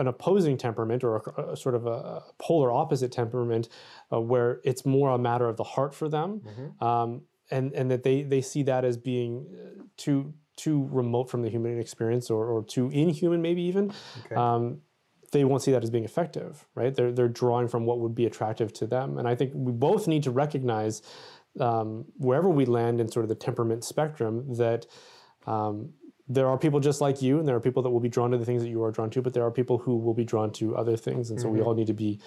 Speaker 1: opposing temperament, or a sort of a polar opposite temperament, where it's more a matter of the heart for them, and that they see that as being too remote from the human experience, or too inhuman, maybe even, they won't see that as being effective, right? They're drawing from what would be attractive to them. And I think we both need to recognize, wherever we land in sort of the temperament spectrum, that there are people just like you, and there are people that will be drawn to the things that you are drawn to, but there are people who will be drawn to other things. And so we all need to be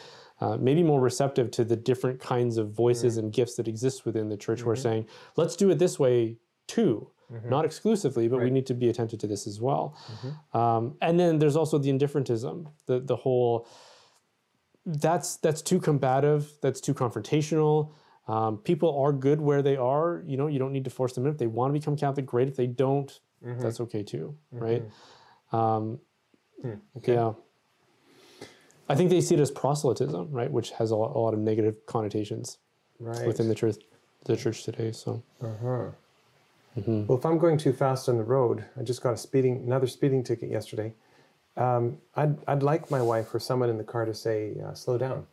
Speaker 1: maybe more receptive to the different kinds of voices and gifts that exist within the church. We're saying, let's do it this way too, not exclusively, but we need to be attentive to this as well. And then there's also the indifferentism, the whole, that's too combative, that's too confrontational. People are good where they are. You don't need to force them in. If they want to become Catholic, great. If they don't, that's okay too, right? Yeah. I think they see it as proselytism, right, which has a lot of negative connotations within the church today. So. Well, if I'm going too fast on the road, I just got another speeding ticket yesterday. I'd like my wife or someone in the car to say, slow down.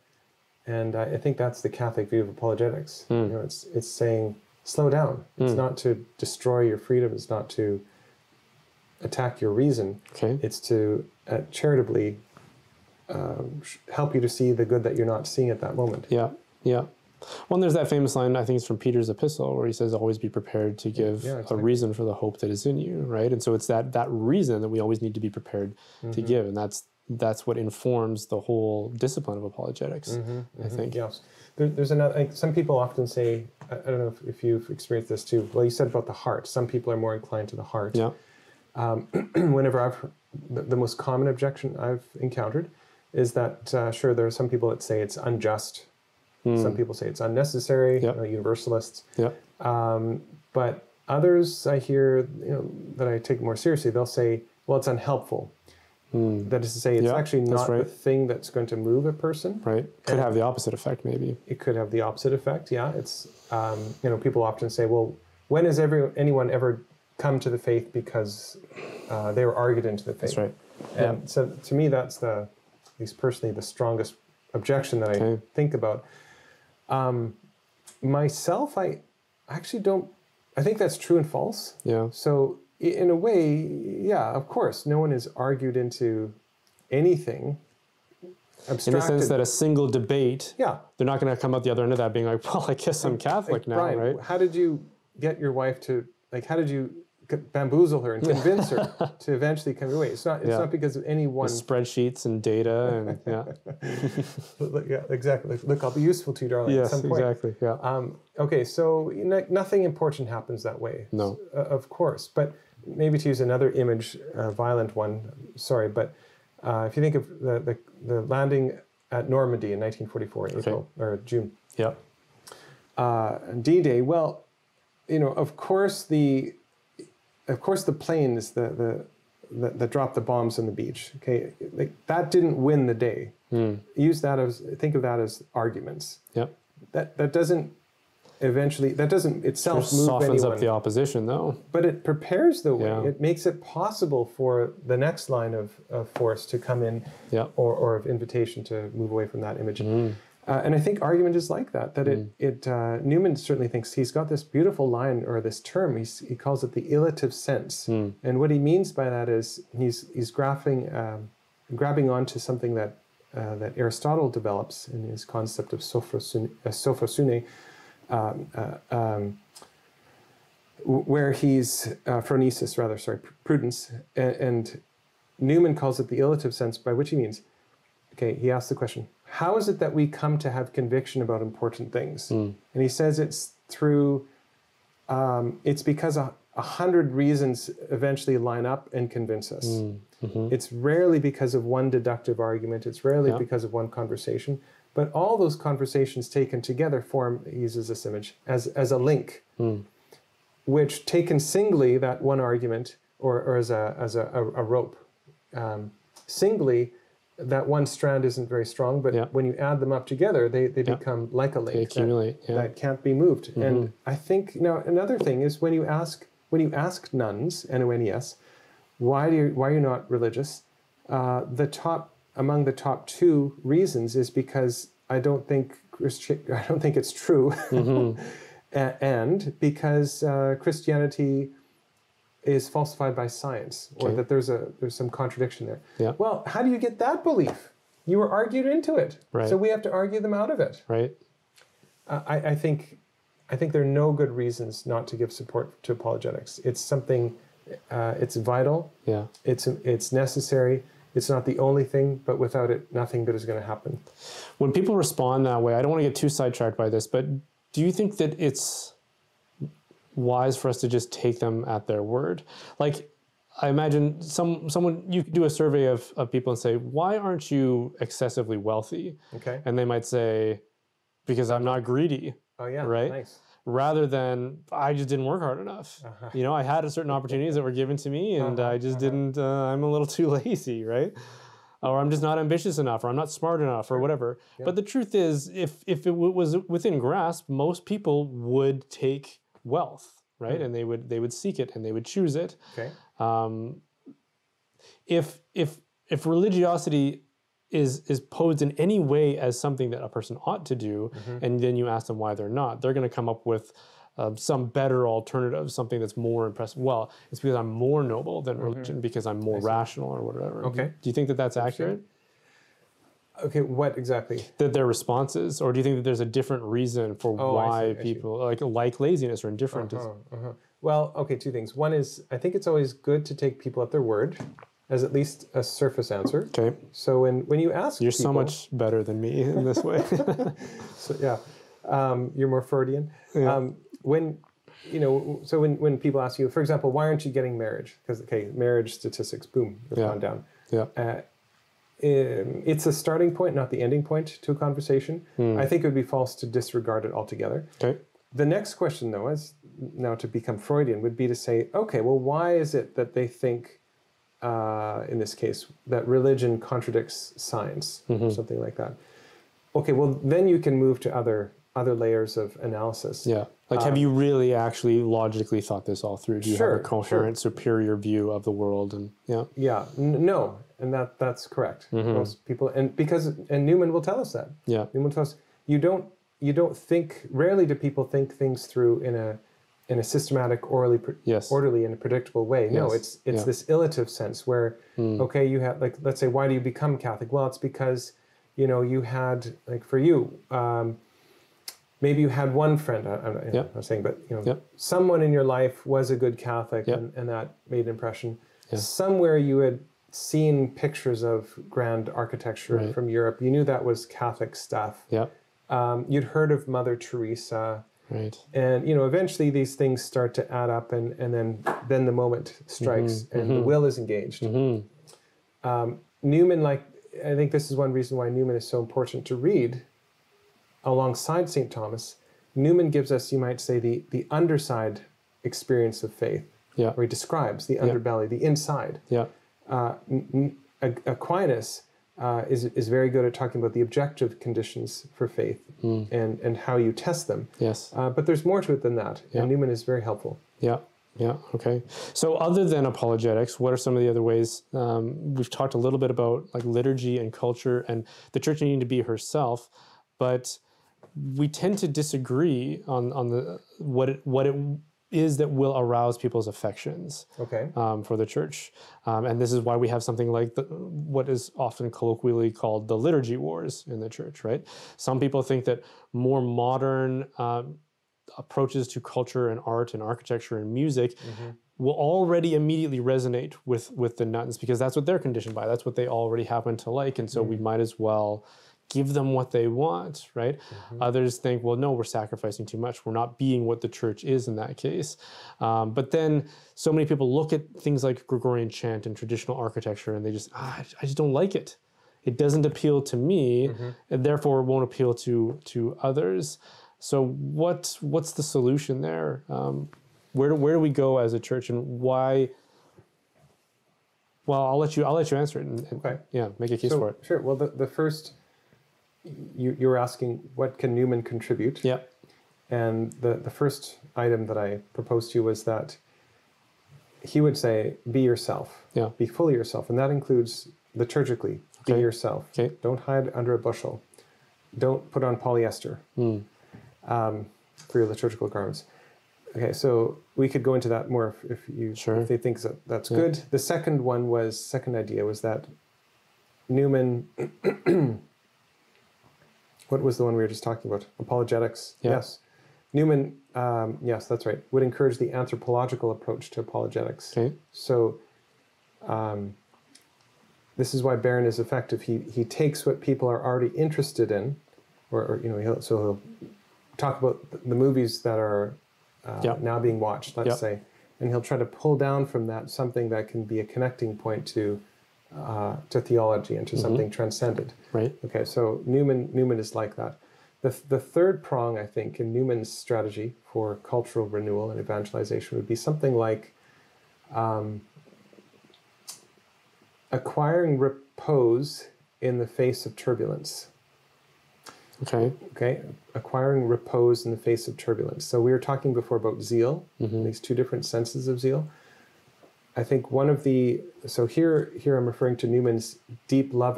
Speaker 1: And I think that's the Catholic view of apologetics. It's saying, slow down. It's not to destroy your freedom. It's not to attack your reason. It's to charitably help you to see the good that you're not seeing at that moment. Yeah. Well, and there's that famous line, I think it's from Peter's epistle, where he says, always be prepared to give a reason for the hope that is in you, right? And so it's that reason that we always need to be prepared to give. And that's what informs the whole discipline of apologetics, I think. Yes.
Speaker 2: There's another, some people often say, I don't know if you've experienced this too, well, you said about the heart. Some people are more inclined to the heart. Whenever the most common objection I've encountered is that, sure, there are some people that say it's unjust. Some people say it's unnecessary, universalists. But others I hear, that I take more seriously, they'll say, well, it's unhelpful. That is to say, it's actually not the thing that's going to move a person. Right. Could have the opposite effect, maybe. It could have the opposite effect, It's, people often say, well, when has anyone ever come to the faith because they were argued into the faith? That's right. And so to me, that's at least personally, the strongest objection that I think about. Myself, I actually don't, I think that's true and false. So in a way, of course, no one is argued into anything abstracted. In the sense that a single debate, they're not going to come out the other end of that being like, well, I guess I'm Catholic now, Brian, right? How did you get your wife to, how did you bamboozle her and convince her to eventually come away? It's not because of any one... With spreadsheets and data and, exactly. Look, I'll be useful to you, darling, at some point. Exactly, okay, so nothing important happens that way. No. Of course, but maybe to use another image, a violent one, sorry, but if you think of the landing at Normandy in 1944, April, or June. D-Day, well, of course the planes, the that dropped the bombs on the beach. Okay, like that didn't win the day. Use that think of that as arguments.
Speaker 1: Yep.
Speaker 2: That doesn't itself move
Speaker 1: softens
Speaker 2: anyone.
Speaker 1: up the opposition, though.
Speaker 2: But it prepares the way.
Speaker 1: Yeah.
Speaker 2: It makes it possible for the next line of force to come in,
Speaker 1: Yep.
Speaker 2: or of invitation to move away from that image. And I think argument is like that. Newman certainly thinks he's got this beautiful line, or this term. He calls it the illative sense. And what he means by that is he's grabbing onto something that Aristotle develops in his concept of sophrosune, where he's prudence, and Newman calls it the illative sense, by which he means, okay, he asks the question, how is it that we come to have conviction about important things? And he says it's through, it's because 100 reasons eventually line up and convince us. It's rarely because of one deductive argument. It's rarely because of one conversation. But all those conversations taken together form, he uses this image, as a link, which taken singly, that one argument, or as a rope, singly, that one strand isn't very strong, but when you add them up together, they become like a link.
Speaker 1: They accumulate.
Speaker 2: That can't be moved. And I think, now, another thing is when you ask nuns, NONES, why are you not religious? Among the top two reasons is because I don't think it's true, and because Christianity is falsified by science, or that there's some contradiction there. Yeah. Well, how do you get that belief? You were argued into it, so we have to argue them out of it.
Speaker 1: Right.
Speaker 2: I think there are no good reasons not to give support to apologetics. It's something. It's vital. Yeah. It's necessary. It's not the only thing, but without it, nothing good is going to happen.
Speaker 1: When people respond that way, I don't want to get too sidetracked by this, but do you think that it's wise for us to just take them at their word? Like, I imagine someone, you could do a survey of people and say, why aren't you excessively wealthy? Okay. And they might say, because I'm not greedy.
Speaker 2: Oh, yeah.
Speaker 1: Right?
Speaker 2: Nice.
Speaker 1: Rather than, I just didn't work hard enough. You know, I had certain opportunities that were given to me, and I just didn't, I'm a little too lazy, right? Or I'm just not ambitious enough, or I'm not smart enough, or whatever. Yep. But the truth is, if it was within grasp, most people would take wealth, right? And they would seek it, and they would choose it. Okay. If religiosity is posed in any way as something that a person ought to do, and then you ask them why they're not, they're going to come up with some better alternative, something that's more impressive. Well, it's because I'm more noble than religion, because I'm more rational or whatever. Okay. Do you think that that's accurate?
Speaker 2: Okay, what exactly?
Speaker 1: That their responses, or do you think that there's a different reason for why people like laziness or indifference?
Speaker 2: Well, okay, two things. One is, I think it's always good to take people at their word, as at least a surface answer. Okay. So when you ask
Speaker 1: You're
Speaker 2: people,
Speaker 1: so much better than me in this way.
Speaker 2: So yeah, you're more Freudian. Yeah. When people ask you, for example, why aren't you getting marriage? Because, okay, marriage statistics, boom, have gone down. Yeah. It's a starting point, not the ending point to a conversation. I think it would be false to disregard it altogether. Okay. The next question, though, is now to become Freudian, would be to say, okay, well, why is it that they think, in this case, that religion contradicts science, or something like that? Okay, well, then you can move to other layers of analysis. Yeah. Like, have you really actually logically thought this all through? Do you have a coherent, superior view of the world? And yeah. No, and that's correct. Most people, and Newman will tell us that. Yeah. Newman will tell us, you don't think. Rarely do people think things through in a systematic, orderly, and predictable way. No, it's this illative sense where, okay, you have, like, let's say, why do you become Catholic? Well, it's because, you had, like, for you, maybe you had one friend, I'm not saying, but, someone in your life was a good Catholic, and that made an impression. Yeah. Somewhere you had seen pictures of grand architecture from Europe. You knew that was Catholic stuff. Yeah. You'd heard of Mother Teresa. Right. And, eventually these things start to add up, and then the moment strikes, and the will is engaged. Newman, I think this is one reason why Newman is so important to read alongside St. Thomas. Newman gives us, you might say, the underside experience of faith, where he describes the underbelly, the inside. Yeah. Aquinas is very good at talking about the objective conditions for faith and how you test them.
Speaker 1: Yes.
Speaker 2: But there's more to it than that.
Speaker 1: Yeah.
Speaker 2: And Newman is very helpful.
Speaker 1: Yeah. Yeah. Okay. So other than apologetics, what are some of the other ways? We've talked a little bit about like liturgy and culture and the church needing to be herself, but we tend to disagree on the what it is that will arouse people's affections for the church. And this is why we have something like what is often colloquially called the liturgy wars in the church, right? Some people think that more modern approaches to culture and art and architecture and music will already immediately resonate with the nuns because that's what they're conditioned by. That's what they already happen to like. And so we might as well give them what they want, right? Others think, well, no, we're sacrificing too much. We're not being what the church is in that case. But then so many people look at things like Gregorian chant and traditional architecture and they just, I just don't like it. It doesn't appeal to me, and therefore it won't appeal to others. So what's the solution there? Where do we go as a church, and why? Well, I'll let you answer it and yeah, make a case for it.
Speaker 2: Sure. Well, the first you were asking what can Newman contribute?
Speaker 1: Yeah.
Speaker 2: And the first item that I proposed to you was that he would say, be yourself.
Speaker 1: Yeah.
Speaker 2: Be fully yourself, and that includes liturgically. Be yourself. Okay. Don't hide under a bushel. Don't put on polyester. For your liturgical garments. Okay, so we could go into that more if they think that's good. The second idea was that Newman, what was the one we were just talking about? Apologetics. Yeah. Yes. Newman, yes, that's right, would encourage the anthropological approach to apologetics. Okay. So this is why Barron is effective. He takes what people are already interested in, or he'll talk about the movies that are now being watched, let's say, and he'll try to pull down from that something that can be a connecting point to theology and to something transcendent. Right. Okay, so Newman is like that. The third prong, I think, in Newman's strategy for cultural renewal and evangelization would be something like acquiring repose in the face of turbulence. Okay. Acquiring repose in the face of turbulence. So we were talking before about zeal, these two different senses of zeal. I think so here I'm referring to Newman's deep love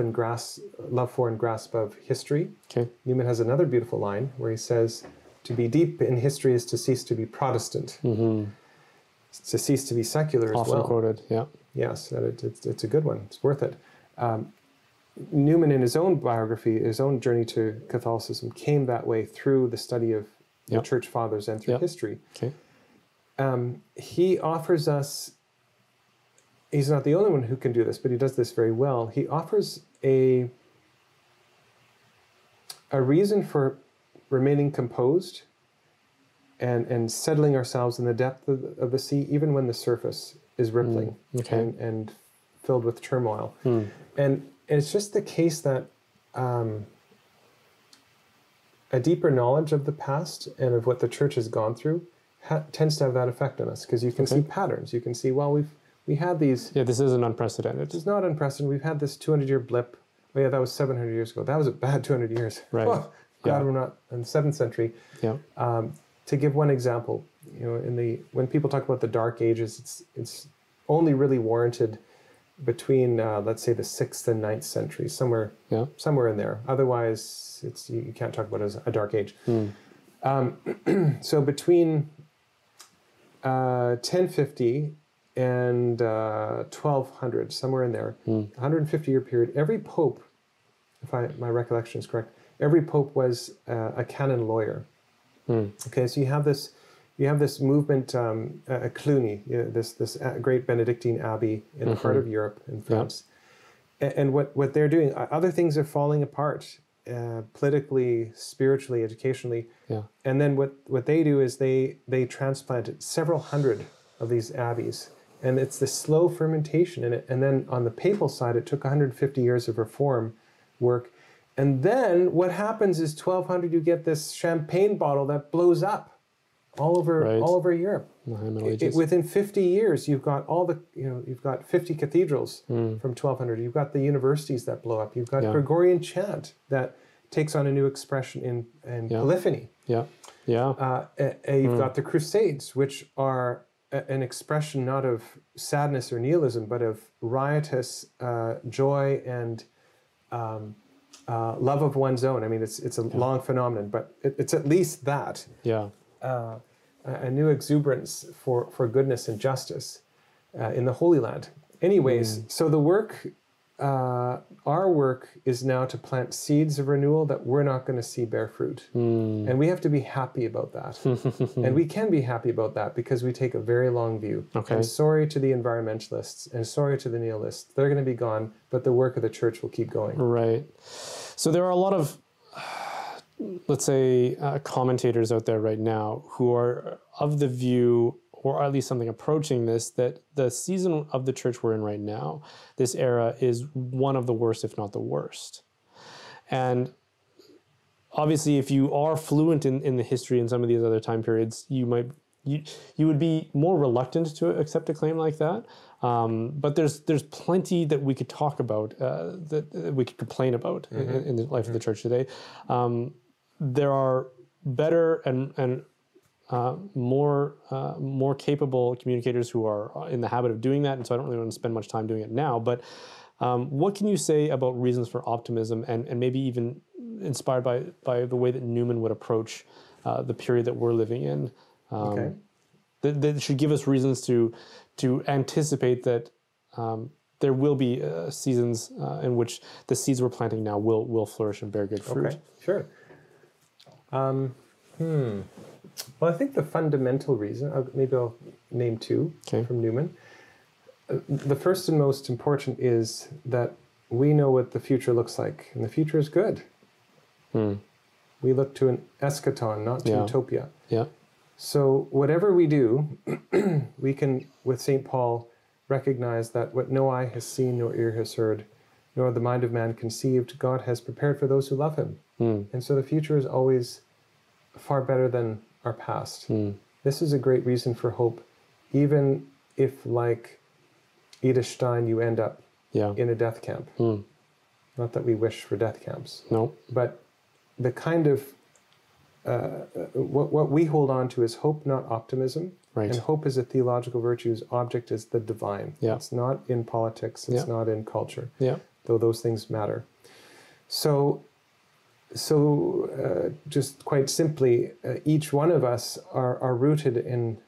Speaker 2: for and grasp of history. Okay. Newman has another beautiful line where he says, to be deep in history is to cease to be Protestant. To cease to be secular as well. Often quoted, yeah. Yes, it's a good one. It's worth it. Newman, in his own biography, his own journey to Catholicism, came that way through the study of the Church Fathers and through history. Okay. He offers us, he's not the only one who can do this, but he does this very well. He offers a reason for remaining composed and settling ourselves in the depth of the sea, even when the surface is rippling and filled with turmoil. And it's just the case that a deeper knowledge of the past and of what the church has gone through tends to have that effect on us, because you can see patterns. You can see, well, we had these... Yeah, this isn't unprecedented. It's not unprecedented. We've had this 200-year blip. Oh yeah, that was 700 years ago. That was a bad 200 years. Right. Oh, God, we're not in the 7th century. Yeah. To give one example, when people talk about the Dark Ages, it's only really warranted between, let's say, the 6th and 9th century, somewhere in there. Otherwise, you can't talk about it as a dark age. So between 1050 and 1200, somewhere in there, 150-year period, every pope, if my recollection is correct, every pope was a canon lawyer. Okay, so you have this movement, Cluny, this great Benedictine abbey in the heart of Europe, in France. And what they're doing, other things are falling apart, politically, spiritually, educationally. Yeah. And then what they do is they transplanted several hundred of these abbeys. And it's this slow fermentation in it. And then on the papal side, it took 150 years of reform work. And then what happens is 1200, you get this champagne bottle that blows up. all over Europe.
Speaker 1: The High Middle Ages.
Speaker 2: Within 50 years, you've got you've got 50 cathedrals from 1200. You've got the universities that blow up. You've got Gregorian chant that takes on a new expression in polyphony. You've got the Crusades, which are an expression not of sadness or nihilism, but of riotous joy and love of one's own. I mean, it's a long phenomenon, but it's at least that. A new exuberance for goodness and justice in the Holy Land. Anyways, so the work, our work is now to plant seeds of renewal that we're not going to see bear fruit. And we have to be happy about that. And we can be happy about that because we take a very long view. And sorry to the environmentalists and sorry to the nihilists. They're going to be gone, but the work of the church will keep going.
Speaker 1: Right. So there are a lot of, let's say, commentators out there right now who are of the view, or at least something approaching this, that the season of the church we're in right now, this era, is one of the worst, if not the worst. And obviously, if you are fluent in the history in some of these other time periods, you would be more reluctant to accept a claim like that. But there's plenty that we could talk about, that we could complain about in the life of the church today. There are better and more capable communicators who are in the habit of doing that, and so I don't really want to spend much time doing it now. But what can you say about reasons for optimism, and maybe even inspired by the way that Newman would approach the period that we're living in? That should give us reasons to anticipate that there will be seasons in which the seeds we're planting now will flourish and bear good fruit.
Speaker 2: Okay, sure. Well, I think the fundamental reason, maybe I'll name two from Newman. The first and most important is that we know what the future looks like, and the future is good. We look to an eschaton, not to utopia. So whatever we do, we can, with St. Paul, recognize that what no eye has seen, nor ear has heard, nor the mind of man conceived, God has prepared for those who love him. And so the future is always far better than our past. This is a great reason for hope, even if, like Edith Stein, you end up in a death camp. Not that we wish for death camps.
Speaker 1: No.
Speaker 2: But the kind of, what we hold on to is hope, not optimism.
Speaker 1: Right.
Speaker 2: And hope is a theological virtue whose object is the divine. It's not in politics, it's not in culture, though those things matter. So just quite simply, each one of us are rooted in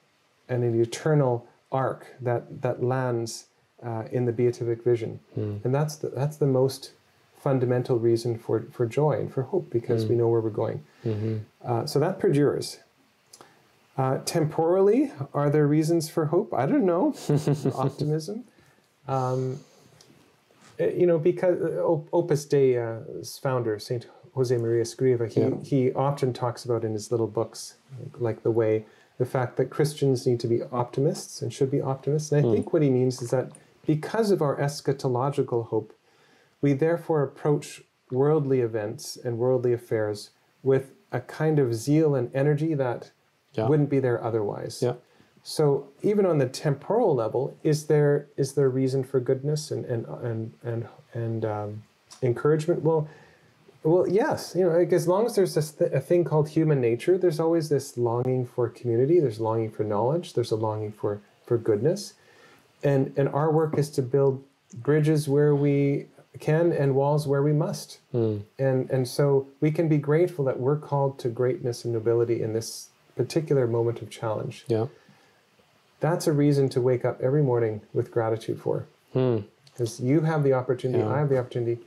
Speaker 2: an eternal arc that lands in the beatific vision. And that's the most fundamental reason for joy and for hope, because we know where we're going. So that perdures. Temporally, are there reasons for hope? I don't know. Optimism. Because Opus Dei's founder, St. Jose Maria Escriva, he often talks about in his little books, like the fact that Christians need to be optimists and should be optimists. And I think what he means is that because of our eschatological hope, we therefore approach worldly events and worldly affairs with a kind of zeal and energy that wouldn't be there otherwise. So even on the temporal level, is there reason for goodness and encouragement? Well, yes. Like as long as there's a thing called human nature, there's always this longing for community. There's longing for knowledge. There's a longing for goodness, and our work is to build bridges where we can and walls where we must. And so we can be grateful that we're called to greatness and nobility in this particular moment of challenge. That's a reason to wake up every morning with gratitude for. Because you have the opportunity, I have the opportunity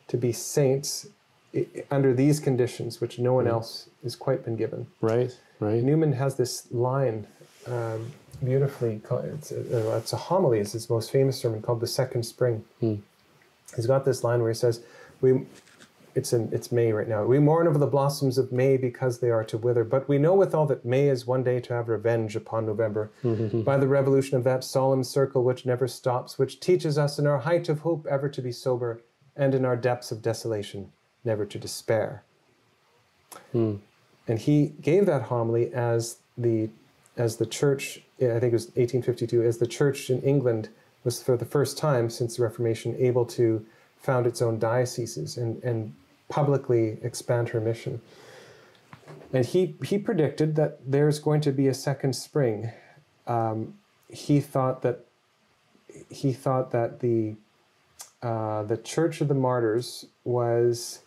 Speaker 2: to be saints under these conditions, which no one else has quite been given. Right. Newman has this line beautifully, it's a homily, it's his most famous sermon called The Second Spring. He's got this line where he says, it's May right now. We mourn over the blossoms of May because they are to wither, but we know withal that May is one day to have revenge upon November by the revolution of that solemn circle which never stops, which teaches us in our height of hope ever to be sober, and in our depths of desolation never to despair. And he gave that homily as as the church, I think it was 1852, as the church in England was for the first time since the Reformation able to found its own dioceses and publicly expand her mission. And he predicted that there's going to be a second spring. He thought that the Church of the Martyrs was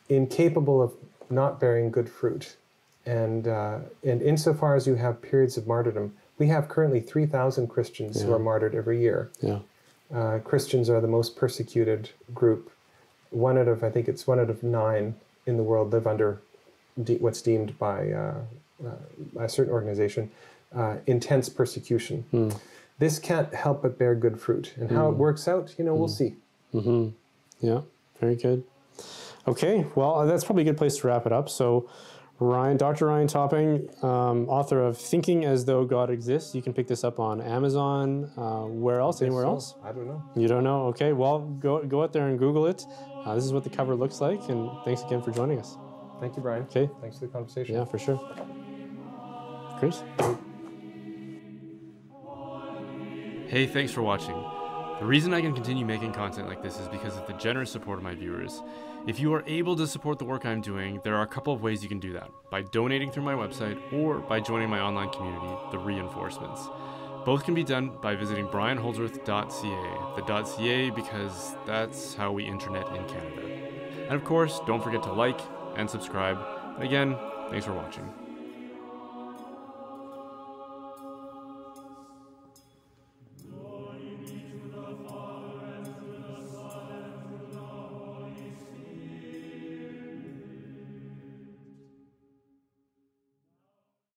Speaker 2: incapable of not bearing good fruit. And insofar as you have periods of martyrdom, we have currently 3,000 Christians who are martyred every year. Yeah. Christians are the most persecuted group. I think it's one out of 9 in the world live under what's deemed by a certain organization intense persecution. This can't help but bear good fruit. And how it works out, we'll see.
Speaker 1: Mm-hmm. Yeah, very good. Okay, well, that's probably a good place to wrap it up. So, Dr. Ryan Topping, author of Thinking as Though God Exists. You can pick this up on Amazon. Where else? Anywhere else?
Speaker 2: I don't know.
Speaker 1: You don't know? Okay, well, go out there and Google it. This is what the cover looks like, and thanks again for joining us.
Speaker 2: Thank you, Brian.
Speaker 1: Okay.
Speaker 2: Thanks for the conversation.
Speaker 1: Yeah, for sure. Chris? Hey, thanks for watching. The reason I can continue making content like this is because of the generous support of my viewers. If you are able to support the work I'm doing, there are a couple of ways you can do that: by donating through my website or by joining my online community, The Reinforcements. Both can be done by visiting brianholdsworth.ca, the .ca because that's how we internet in Canada. And of course, don't forget to like and subscribe. And again, thanks for watching.